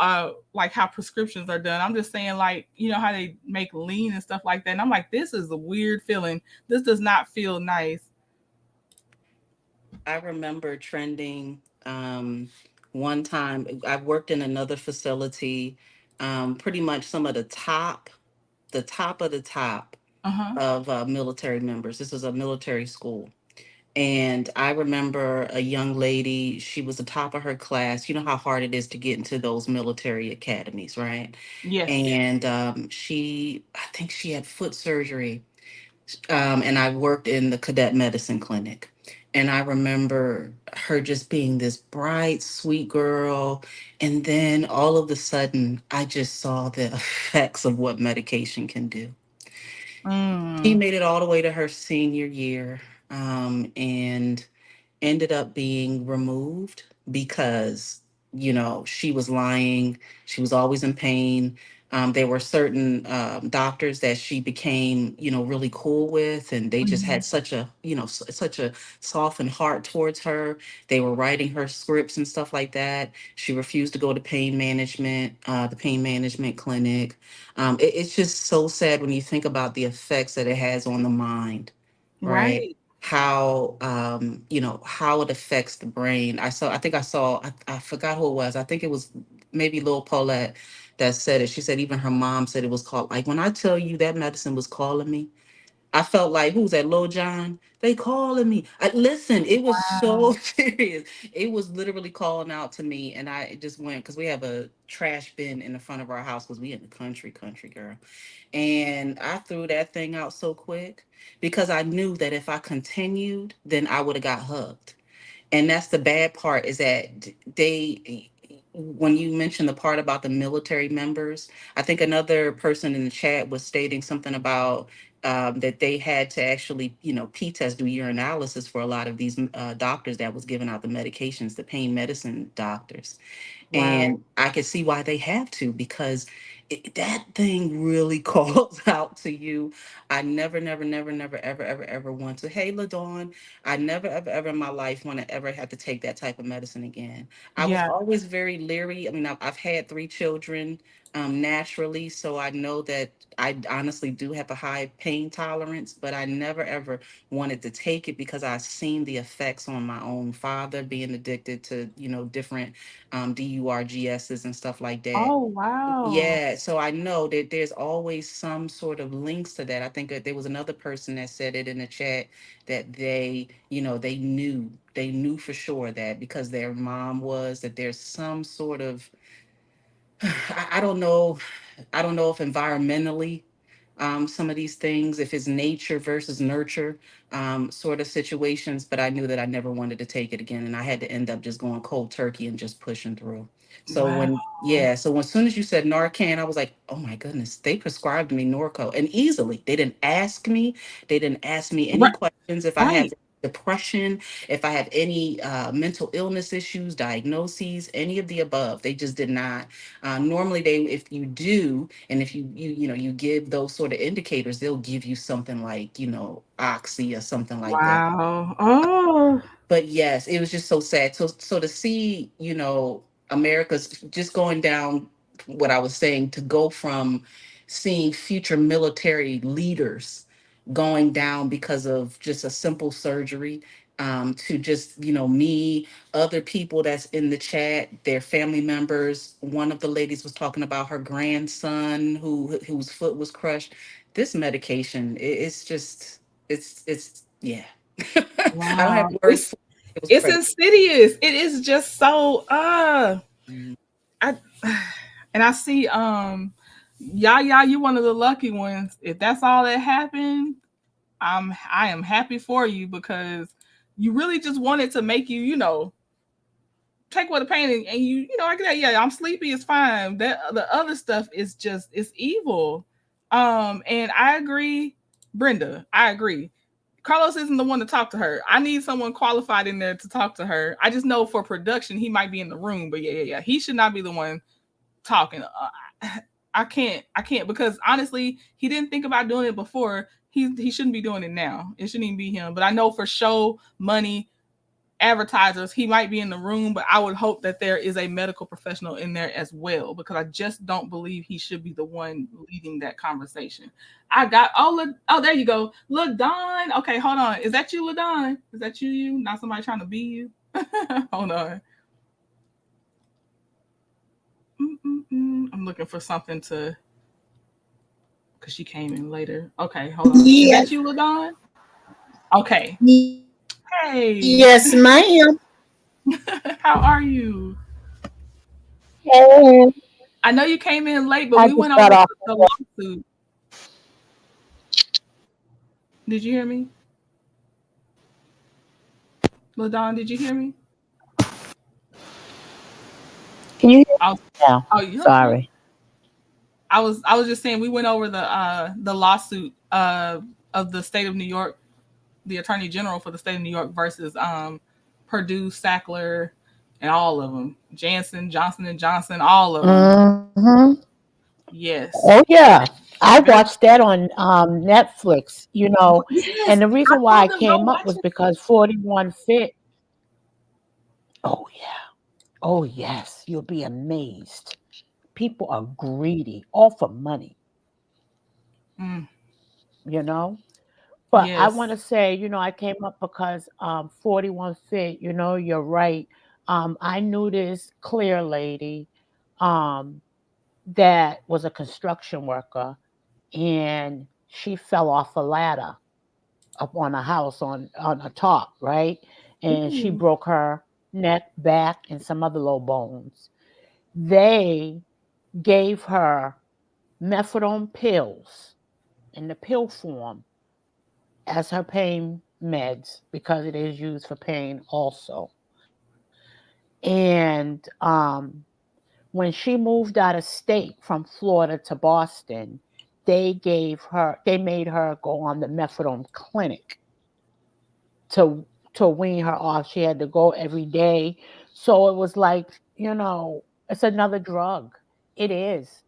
like how prescriptions are done. I'm just saying, like, how they make lean and stuff like that. And I'm like, this is a weird feeling. This does not feel nice. I remember trending one time. I worked in another facility, pretty much some of the top of the top of military members. This was a military school. And I remember a young lady, she was the top of her class. You know how hard it is to get into those military academies, right? Yes. And I think she had foot surgery. And I worked in the cadet medicine clinic. And I remember her just being this bright, sweet girl. And then all of a sudden, I just saw the effects of what medication can do. She made it all the way to her senior year, and ended up being removed because, she was lying. She was always in pain. There were certain doctors that she became, really cool with, and they just had such a, such a softened heart towards her. They were writing her scripts and stuff like that. She refused to go to the pain management clinic. It's just so sad when you think about the effects that it has on the mind, right? Right. How how it affects the brain. I forgot who it was. I think it was maybe Lil Paulette that said it. She said even her mom said it was called, like, when I tell you that medicine was calling me, I felt like, who's that, Lil John? They calling me. Listen, it was so serious. It was literally calling out to me, and I just went, because we have a trash bin in the front of our house, because we in the country girl. And I threw that thing out so quick because I knew that if I continued, then I would have got hugged. And that's the bad part, is that when you mentioned the part about the military members, I think another person in the chat was stating something about that they had to actually, P-test, do urinalysis for a lot of these doctors that was giving out the medications, the pain medicine doctors. Wow. And I could see why they have to, because that thing really calls out to you. I never, never, never, never, ever, ever, ever want to. Hey, LaDawn, I never, ever, ever in my life want to ever have to take that type of medicine again. I was Yeah. always very leery. I mean, I've had 3 children naturally, so I know that I honestly do have a high pain tolerance, but I never, ever wanted to take it because I've seen the effects on my own father being addicted to, different DURGSs and stuff like that. Oh, wow. Yeah, so I know that there's always some sort of links to that. I think that there was another person that said it in the chat that they knew for sure that because their mom was that there's some sort of I don't know. I don't know if environmentally, some of these things, if it's nature versus nurture, sort of situations, but I knew that I never wanted to take it again. And I had to end up just going cold turkey and just pushing through. So Wow. as soon as you said Narcan, I was like, oh my goodness, they prescribed me Norco and easily. They didn't ask me any Right. questions if I had Right. depression, if I have any mental illness issues, diagnoses, any of the above. They just did not. Normally, if you do, and if you give those sort of indicators, they'll give you something like oxy or something like that. Wow. Oh, But yes, it was just so sad. So to see America's just going down what I was saying, to go from seeing future military leaders going down because of just a simple surgery, to just me, other people that's in the chat, their family members. One of the ladies was talking about her grandson whose foot was crushed. This medication, it's just it's yeah. I don't have wow. words for it. It was It's crazy. insidious. It is just so Mm. I and I see yeah, you one of the lucky ones. If that's all that happened, I am happy for you because you really just wanted to make you, take away the pain and I get that, yeah, I'm sleepy, it's fine. That the other stuff is just it's evil. And I agree, Brenda, I agree. Carlos isn't the one to talk to her. I need someone qualified in there to talk to her. I just know for production he might be in the room, but yeah. He should not be the one talking. I can't because honestly, he didn't think about doing it before. He shouldn't be doing it now. It shouldn't even be him. But I know for show money, advertisers, he might be in the room, but I would hope that there is a medical professional in there as well because I just don't believe he should be the one leading that conversation. I got there you go. Look, Don. Okay, hold on. Is that you, LaDon? Is that you? Not somebody trying to be you? Hold on. I'm looking for something to because she came in later. Okay, hold on. Is that Yes. you, LaDon? Okay. Hey, Yes, ma'am. how are you? Hey, I know you came in late, but I we just went got over off. the lawsuit. Did you hear me? LaDon, did you hear me? Can you hear I was, me now? oh, you okay? Sorry. I was just saying we went over the lawsuit of the state of New York, the attorney general for the state of New York versus Purdue, Sackler, and all of them, Johnson and Johnson, all of them. Mm-hmm. Yes, Oh yeah, I very. watched that on Netflix. Yes, And the I reason why I told them go came up watch was it. because 41 Fit. Oh yeah. Oh yes, you'll be amazed. People are greedy, all for money. Mm, You know. But I yes. want to say, I came up because 41 Fit. You're right. I knew this clear lady. Um, that was a construction worker and she fell off a ladder up on a house on a top, right? And she Ooh. broke her neck, back, and some other low bones. They gave her methadone pills in the pill form as her pain meds because it is used for pain also. And when she moved out of state from Florida to Boston, they made her go on the methadone clinic to wean her off. She had to go every day. So it was like, it's another drug. It is.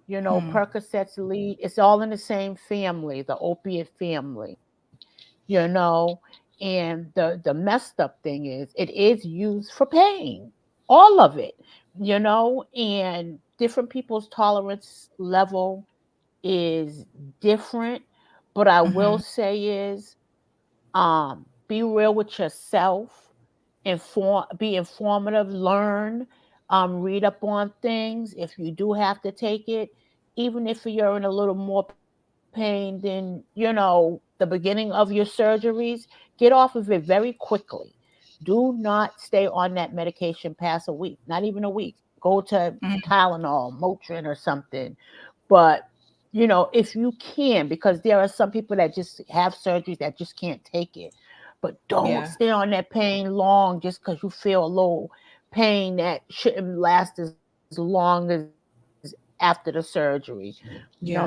Hmm. Percocets lead, it's all in the same family, the opiate family, you know. And the messed up thing is it is used for pain. All of it, and different people's tolerance level is different. But I will Hmm. say is be real with yourself, be informative, learn, read up on things. If you do have to take it, even if you're in a little more pain than the beginning of your surgeries, get off of it very quickly. Do not stay on that medication past a week, not even a week. Go to Hmm. Tylenol, Motrin, or something. But if you can, because there are some people that just have surgeries that just can't take it. But don't Yeah. stay on that pain long just because you feel a little pain that shouldn't last as long as after the surgery. No. Yeah.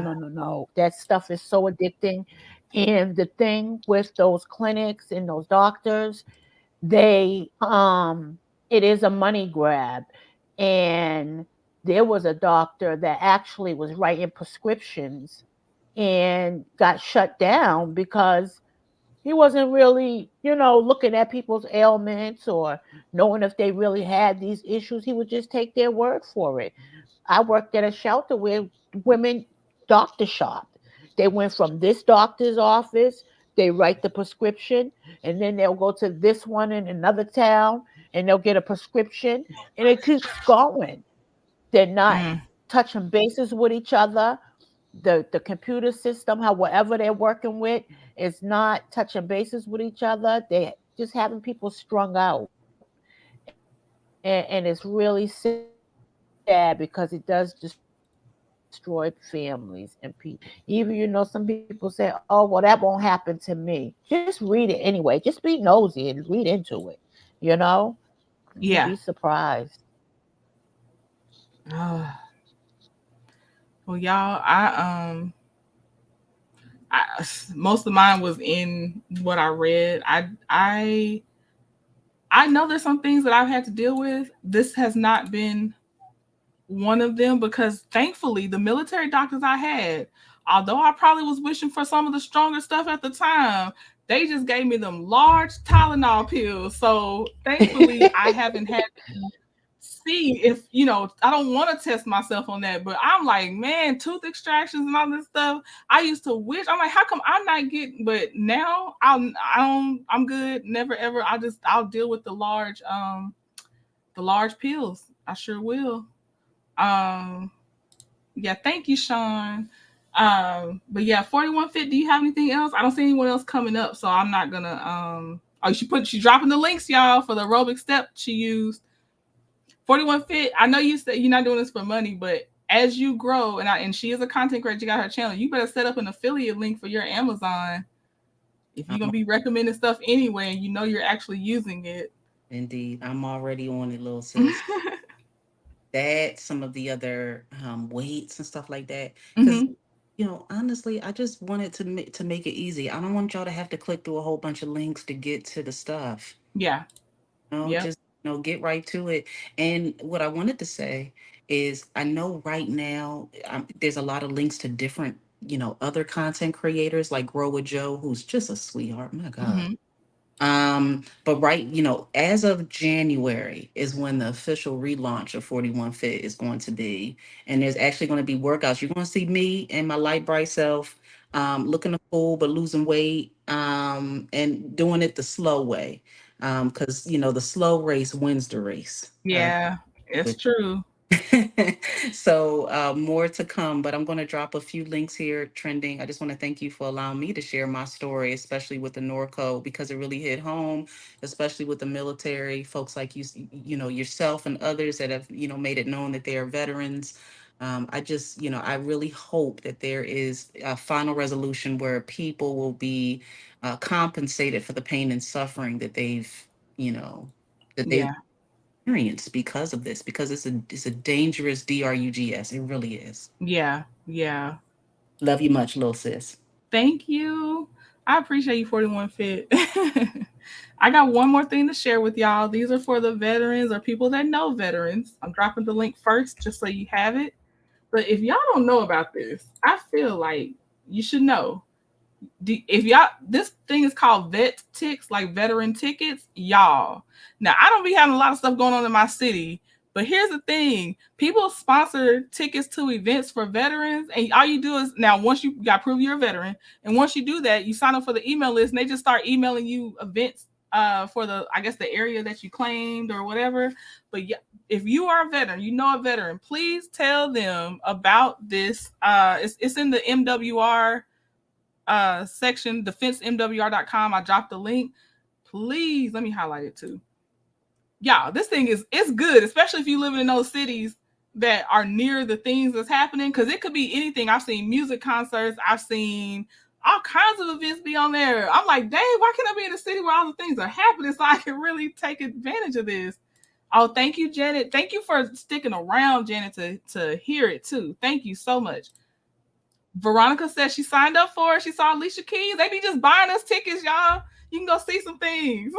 That stuff is so addicting. And the thing with those clinics and those doctors, it is a money grab. And there was a doctor that actually was writing prescriptions and got shut down because he wasn't really, looking at people's ailments or knowing if they really had these issues. He would just take their word for it. I worked at a shelter where women doctor shopped. They went from this doctor's office, they write the prescription, and then they'll go to this one in another town and they'll get a prescription, and it keeps going. They're not Mm. touching bases with each other. The computer system, however they're working with, is not touching bases with each other. They just having people strung out. And it's really sad because it does destroy families and people. Even some people say, "Oh, well, that won't happen to me." Just read it anyway. Just be nosy and read into it. You'd be surprised. Yeah. Ah, well, y'all, I most of mine was in what I read. I know there's some things that I've had to deal with. This has not been one of them because thankfully the military doctors I had, although I probably was wishing for some of the stronger stuff at the time, they just gave me them large Tylenol pills. So thankfully I haven't had to see if I don't want to test myself on that, but I'm like, man, tooth extractions and all this stuff. I used to wish. I'm like, how come I'm not getting? But now I'm good. Never ever. I'll deal with the large pills. I sure will. Um, yeah, thank you, Sean. But yeah, 41 Fit. Do you have anything else? I don't see anyone else coming up, so I'm not gonna. Oh, she dropping the links, y'all, for the aerobic step she used. 41 Fit. I know you said you're not doing this for money, but as you grow, and she is a content creator, you got her channel. You better set up an affiliate link for your Amazon if you're I'm gonna be recommending stuff anyway, and you're actually using it. indeed. I'm already on it, little sis. That, some of the other weights and stuff like that. Because Hmm. honestly, I just wanted to make it easy. I don't want y'all to have to click through a whole bunch of links to get to the stuff. Yeah. Yep. Just get right to it. And what I wanted to say is, I know right now there's a lot of links to different other content creators like Grow with Joe, who's just a sweetheart. My God. Hmm. But right, as of January is when the official relaunch of 41 Fit is going to be. And there's actually going to be workouts. You're going to see me and my light bright self looking a fool but losing weight, and doing it the slow way. Because the slow race wins the race. Yeah, it's true. So more to come, but I'm going to drop a few links here trending. I just want to thank you for allowing me to share my story, especially with the Norco, because it really hit home, especially with the military folks like yourself and others that have made it known that they are veterans. I just I really hope that there is a final resolution where people will be compensated for the pain and suffering that you know they've Yeah. experienced because of this, because it's a dangerous drugs. It really is. Yeah. Yeah. Love you much, little sis. Thank you. I appreciate you, 41 Fit. I got one more thing to share with y'all. These are for the veterans or people that know veterans. I'm dropping the link first just so you have it. But if y'all don't know about this, I feel like you should know. If y'all, this thing is called vet ticks, like veteran tickets, y'all. Now I don't be having a lot of stuff going on in my city, but here's the thing: people sponsor tickets to events for veterans, and all you do is now once you got to prove you're a veteran, and once you do that, you sign up for the email list, and they just start emailing you events for the, I guess, the area that you claimed or whatever. But yeah, if you are a veteran, you know a veteran, please tell them about this. It's in the MWR section, defensemwr.com. I dropped the link. Please let me highlight it too. Yeah, this thing it's good, especially if you live in those cities that are near the things that's happening, because it could be anything. I've seen music concerts, I've seen all kinds of events be on there. I'm like, dang, why can't I be in a city where all the things are happening so I can really take advantage of this? Oh, thank you, Janet. Thank you for sticking around, Janet, to hear it too. Thank you so much. Veronica said she signed up for it. She saw Alicia Keys. They be just buying us tickets, y'all. You can go see some things.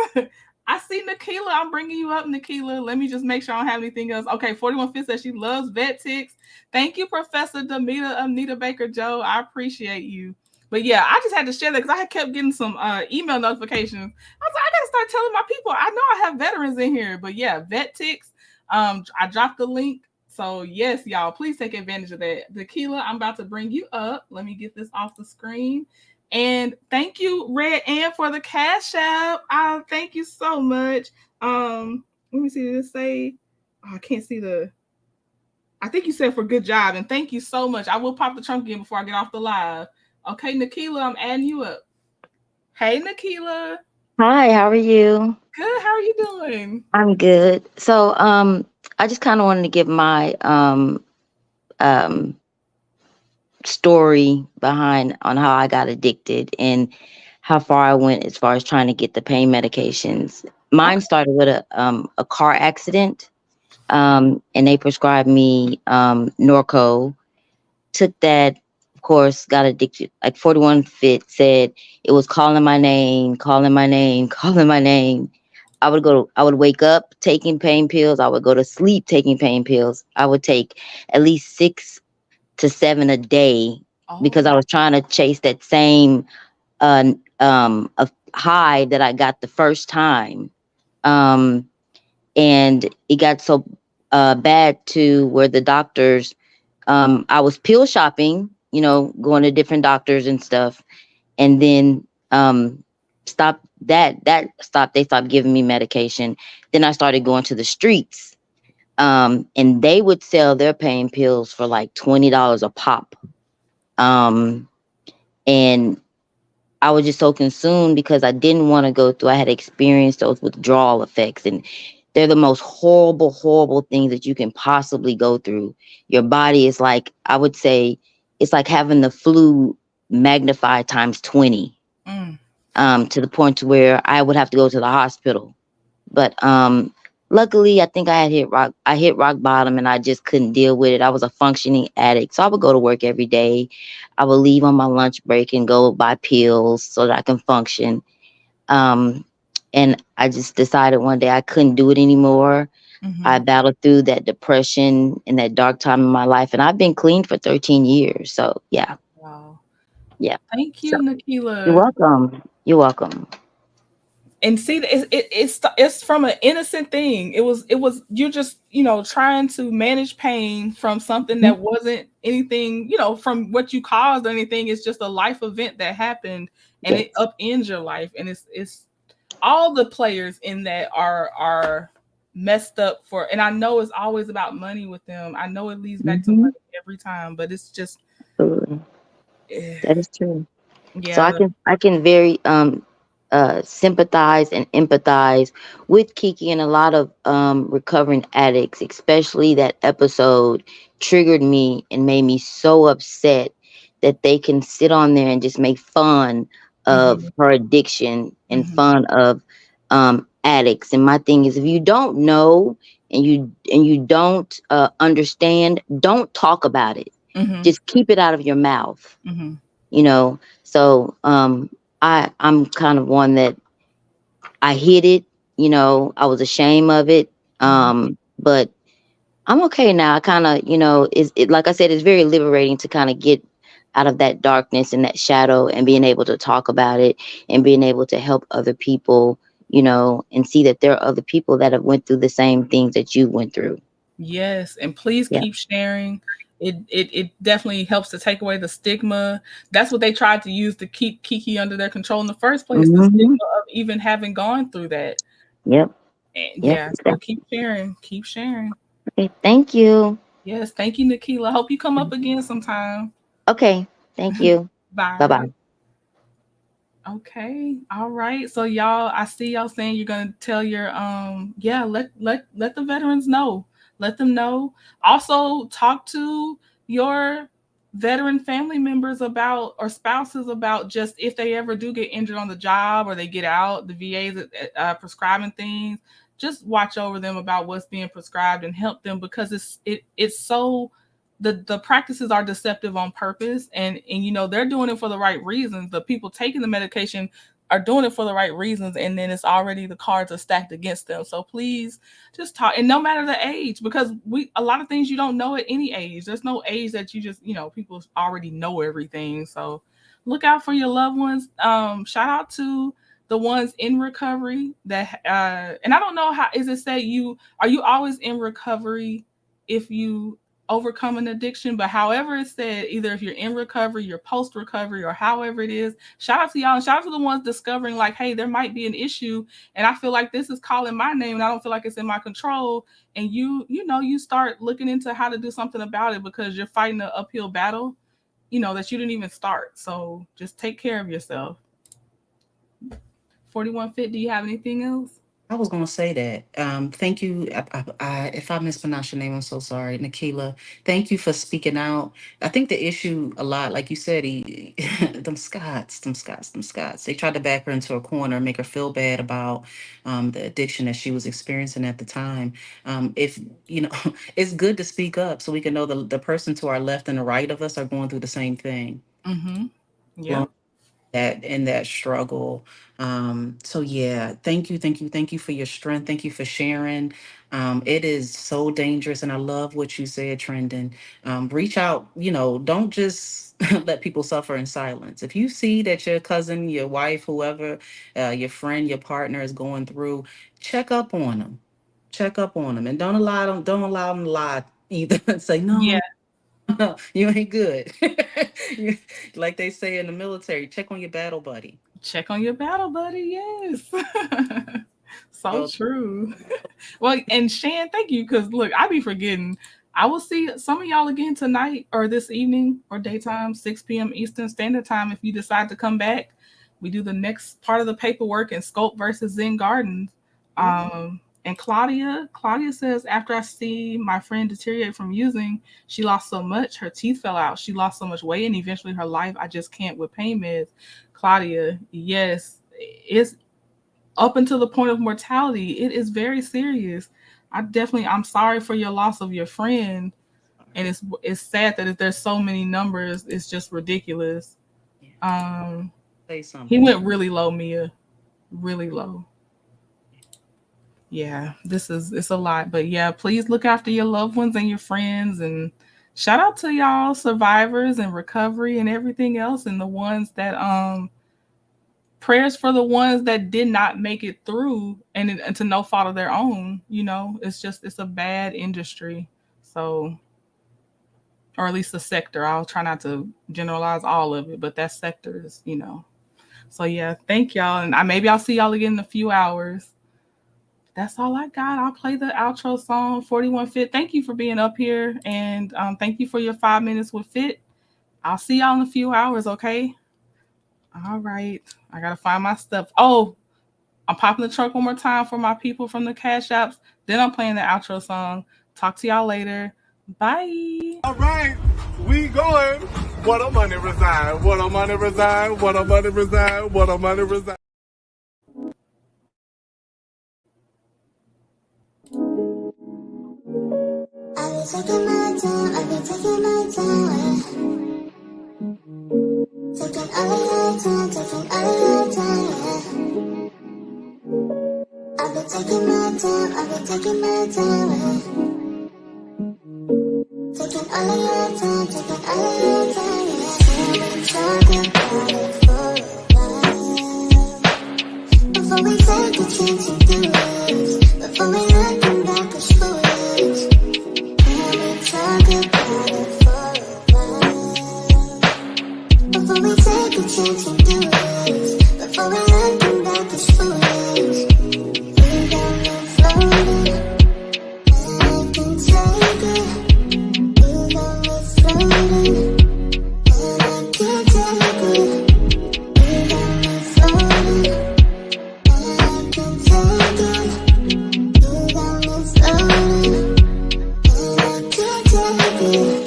I see Nakela. I'm bringing you up, Nakela. Let me just make sure I don't have anything else. Okay, 41 Fifth says she loves vet ticks. Thank you, Professor Demita Anita Baker Joe. I appreciate you. But yeah, I just had to share that because I had kept getting some email notifications. I was like, I gotta start telling my people. I know I have veterans in here, but yeah, vet ticks. I dropped the link. So yes, y'all, please take advantage of that. Nakela, I'm about to bring you up. Let me get this off the screen. And thank you, Red Ann, for the Cash App. Thank you so much. Let me see. Did it say? Oh, I can't see the. I think you said for good job, and thank you so much. I will pop the trunk again before I get off the live. Okay, Nakela, I'm adding you up. Hey, Nakela. Hi, how are you? Good. How are you doing? I'm good. So, I just kind of wanted to give my um story behind on how I got addicted and how far I went as far as trying to get the pain medications. Mine started with a car accident, and they prescribed me Norco. Took that, of course, got addicted. Like 41 Fit said, it was calling my name, calling my name, calling my name. I would wake up taking pain pills. I would go to sleep taking pain pills. I would take at least 6 to 7 a day because I was trying to chase that same a high that I got the first time. And it got so bad to where the doctors, I was pill shopping, going to different doctors and stuff. And then stopped stopped. They stopped giving me medication. Then I started going to the streets, and they would sell their pain pills for like $20 a pop. And I was just so consumed because I didn't want to go through. I had experienced those withdrawal effects, and they're the most horrible, horrible things that you can possibly go through. Your body is like, I would say, it's like having the flu magnified times 20. To the point to where I would have to go to the hospital. But luckily, I think I hit rock bottom, and I just couldn't deal with it. I was a functioning addict, so I would go to work every day. I would leave on my lunch break and go buy pills so that I can function. And I just decided one day I couldn't do it anymore. I battled through that depression and that dark time in my life, and I've been clean for 13 years. So yeah. Wow. Yeah. Thank you, So, Nakela. you're welcome. You're welcome. And see, it's from an innocent thing. It was you're just trying to manage pain from something that wasn't anything from what you caused or anything. It's just a life event that happened, and it upends your life. And it's all the players in that are messed up for. And I know it's always about money with them. I know it leads back to money every time, but it's just that is true. Yeah. So I can very sympathize and empathize with Keke and a lot of recovering addicts, especially that episode triggered me and made me so upset that they can sit on there and just make fun of her addiction and fun of addicts. And my thing is, if you don't know and you don't understand, don't talk about it. Mm-hmm. Just keep it out of your mouth. Mm-hmm. You know. So I'm kind of one that I hid it. You know, I was ashamed of it. But I'm okay now. I kind of, you know, like I said, it's very liberating to kind of get out of that darkness and that shadow and being able to talk about it and being able to help other people, you know, and see that there are other people that have went through the same things that you went through. Yes, and please Yeah. keep sharing. It definitely helps to take away the stigma. That's what they tried to use to keep Keke under their control in the first place, the stigma of even having gone through that. Yep. And Yep. yeah, so keep sharing. Keep sharing. Okay. Thank you. Yes, thank you, Nakela. Hope you come up again sometime. Okay. Thank you. Bye. Bye-bye. Okay. All right. So y'all, I see y'all saying you're gonna tell your yeah, let the veterans know. Let them know. Also talk to your veteran family members about or spouses about just if they ever do get injured on the job or they get out, the VA's prescribing things. Just watch over them about what's being prescribed and help them because it's so the practices are deceptive on purpose and you know they're doing it for the right reasons. The people taking the medication are doing it for the right reasons and then it's already the cards are stacked against them. So please just talk, and no matter the age, because a lot of things you don't know at any age. There's no age that you just, you know, people already know everything. So look out for your loved ones. Shout out to the ones in recovery that and I don't know how is it say you are you always in recovery if you overcome an addiction, but however it's said, either if you're in recovery, you're post recovery, or however it is, shout out to y'all and shout out to the ones discovering like, hey, there might be an issue and I feel like this is calling my name and I don't feel like it's in my control. And you know, you start looking into how to do something about it because you're fighting an uphill battle, you know, that you didn't even start. So just take care of yourself. 41 Fit, do you have anything else? I was going to say that. Thank you. If I mispronounce your name, I'm so sorry. Nakela, thank you for speaking out. I think the issue a lot, like you said, them Scots, they tried to back her into a corner, make her feel bad about the addiction that she was experiencing at the time. If, you know, it's good to speak up so we can know the person to our left and the right of us are going through the same thing. Mm-hmm. Yeah. That in that struggle. So yeah, thank you for your strength. Thank you for sharing. It is so dangerous, and I love what you said, Trendon. Reach out. You know, don't just let people suffer in silence. If you see that your cousin, your wife, whoever, your friend, your partner is going through, check up on them. Check up on them, and don't allow them. Don't allow them to lie either. Say Yeah. no. No, you ain't good. Like they say in the military, check on your battle buddy. Check on your battle buddy. Yes. So Well, true. Well, and Shan, thank you. Because look, I be forgetting. I will see some of y'all again tonight or this evening or daytime, 6 p.m. Eastern Standard Time. If you decide to come back, we do the next part of the paperwork in Scope versus Zen Gardens. And Claudia says, after I see my friend deteriorate from using, she lost so much, her teeth fell out. She lost so much weight, and eventually her life, I just can't with pain meds. Claudia, yes, it's up until the point of mortality. It is very serious. I'm sorry for your loss of your friend, and it's sad that there's so many numbers. It's just ridiculous. say something. He went really low, Mia, really low. Yeah, it's a lot, but yeah, please look after your loved ones and your friends, and shout out to y'all survivors and recovery and everything else, and the ones that prayers for the ones that did not make it through and to no fault of their own. You know, it's a bad industry, so, or at least a sector. I'll try not to generalize all of it, but that sector is, you know. So yeah, thank y'all, and maybe I'll see y'all again in a few hours. That's all I got. I'll play the outro song, 41 Fit. Thank you for being up here, and thank you for your 5 minutes with Fit. I'll see y'all in a few hours, okay? All right. I got to find my stuff. Oh, I'm popping the trunk one more time for my people from the Cash Apps. Then I'm playing the outro song. Talk to y'all later. Bye. All right, we going. What a money reside. What a money reside. What a money reside. What a money reside. I taking my time, I've been taking my time. Taking all of your time, taking all of your time. I've been taking my time, I've been taking my time. Taking all of your time, taking all of your time. We've been talking about it for a while. Before we take a chance and do it, before we looking back as foolish. We've been talking about it for a while. Before we take a chance and do it, before we looking back as foolish. We got me floating, and I can take it. You got me floating, and I can't take it. You got me floating, and I can take it. You got me floating, and I can't take it.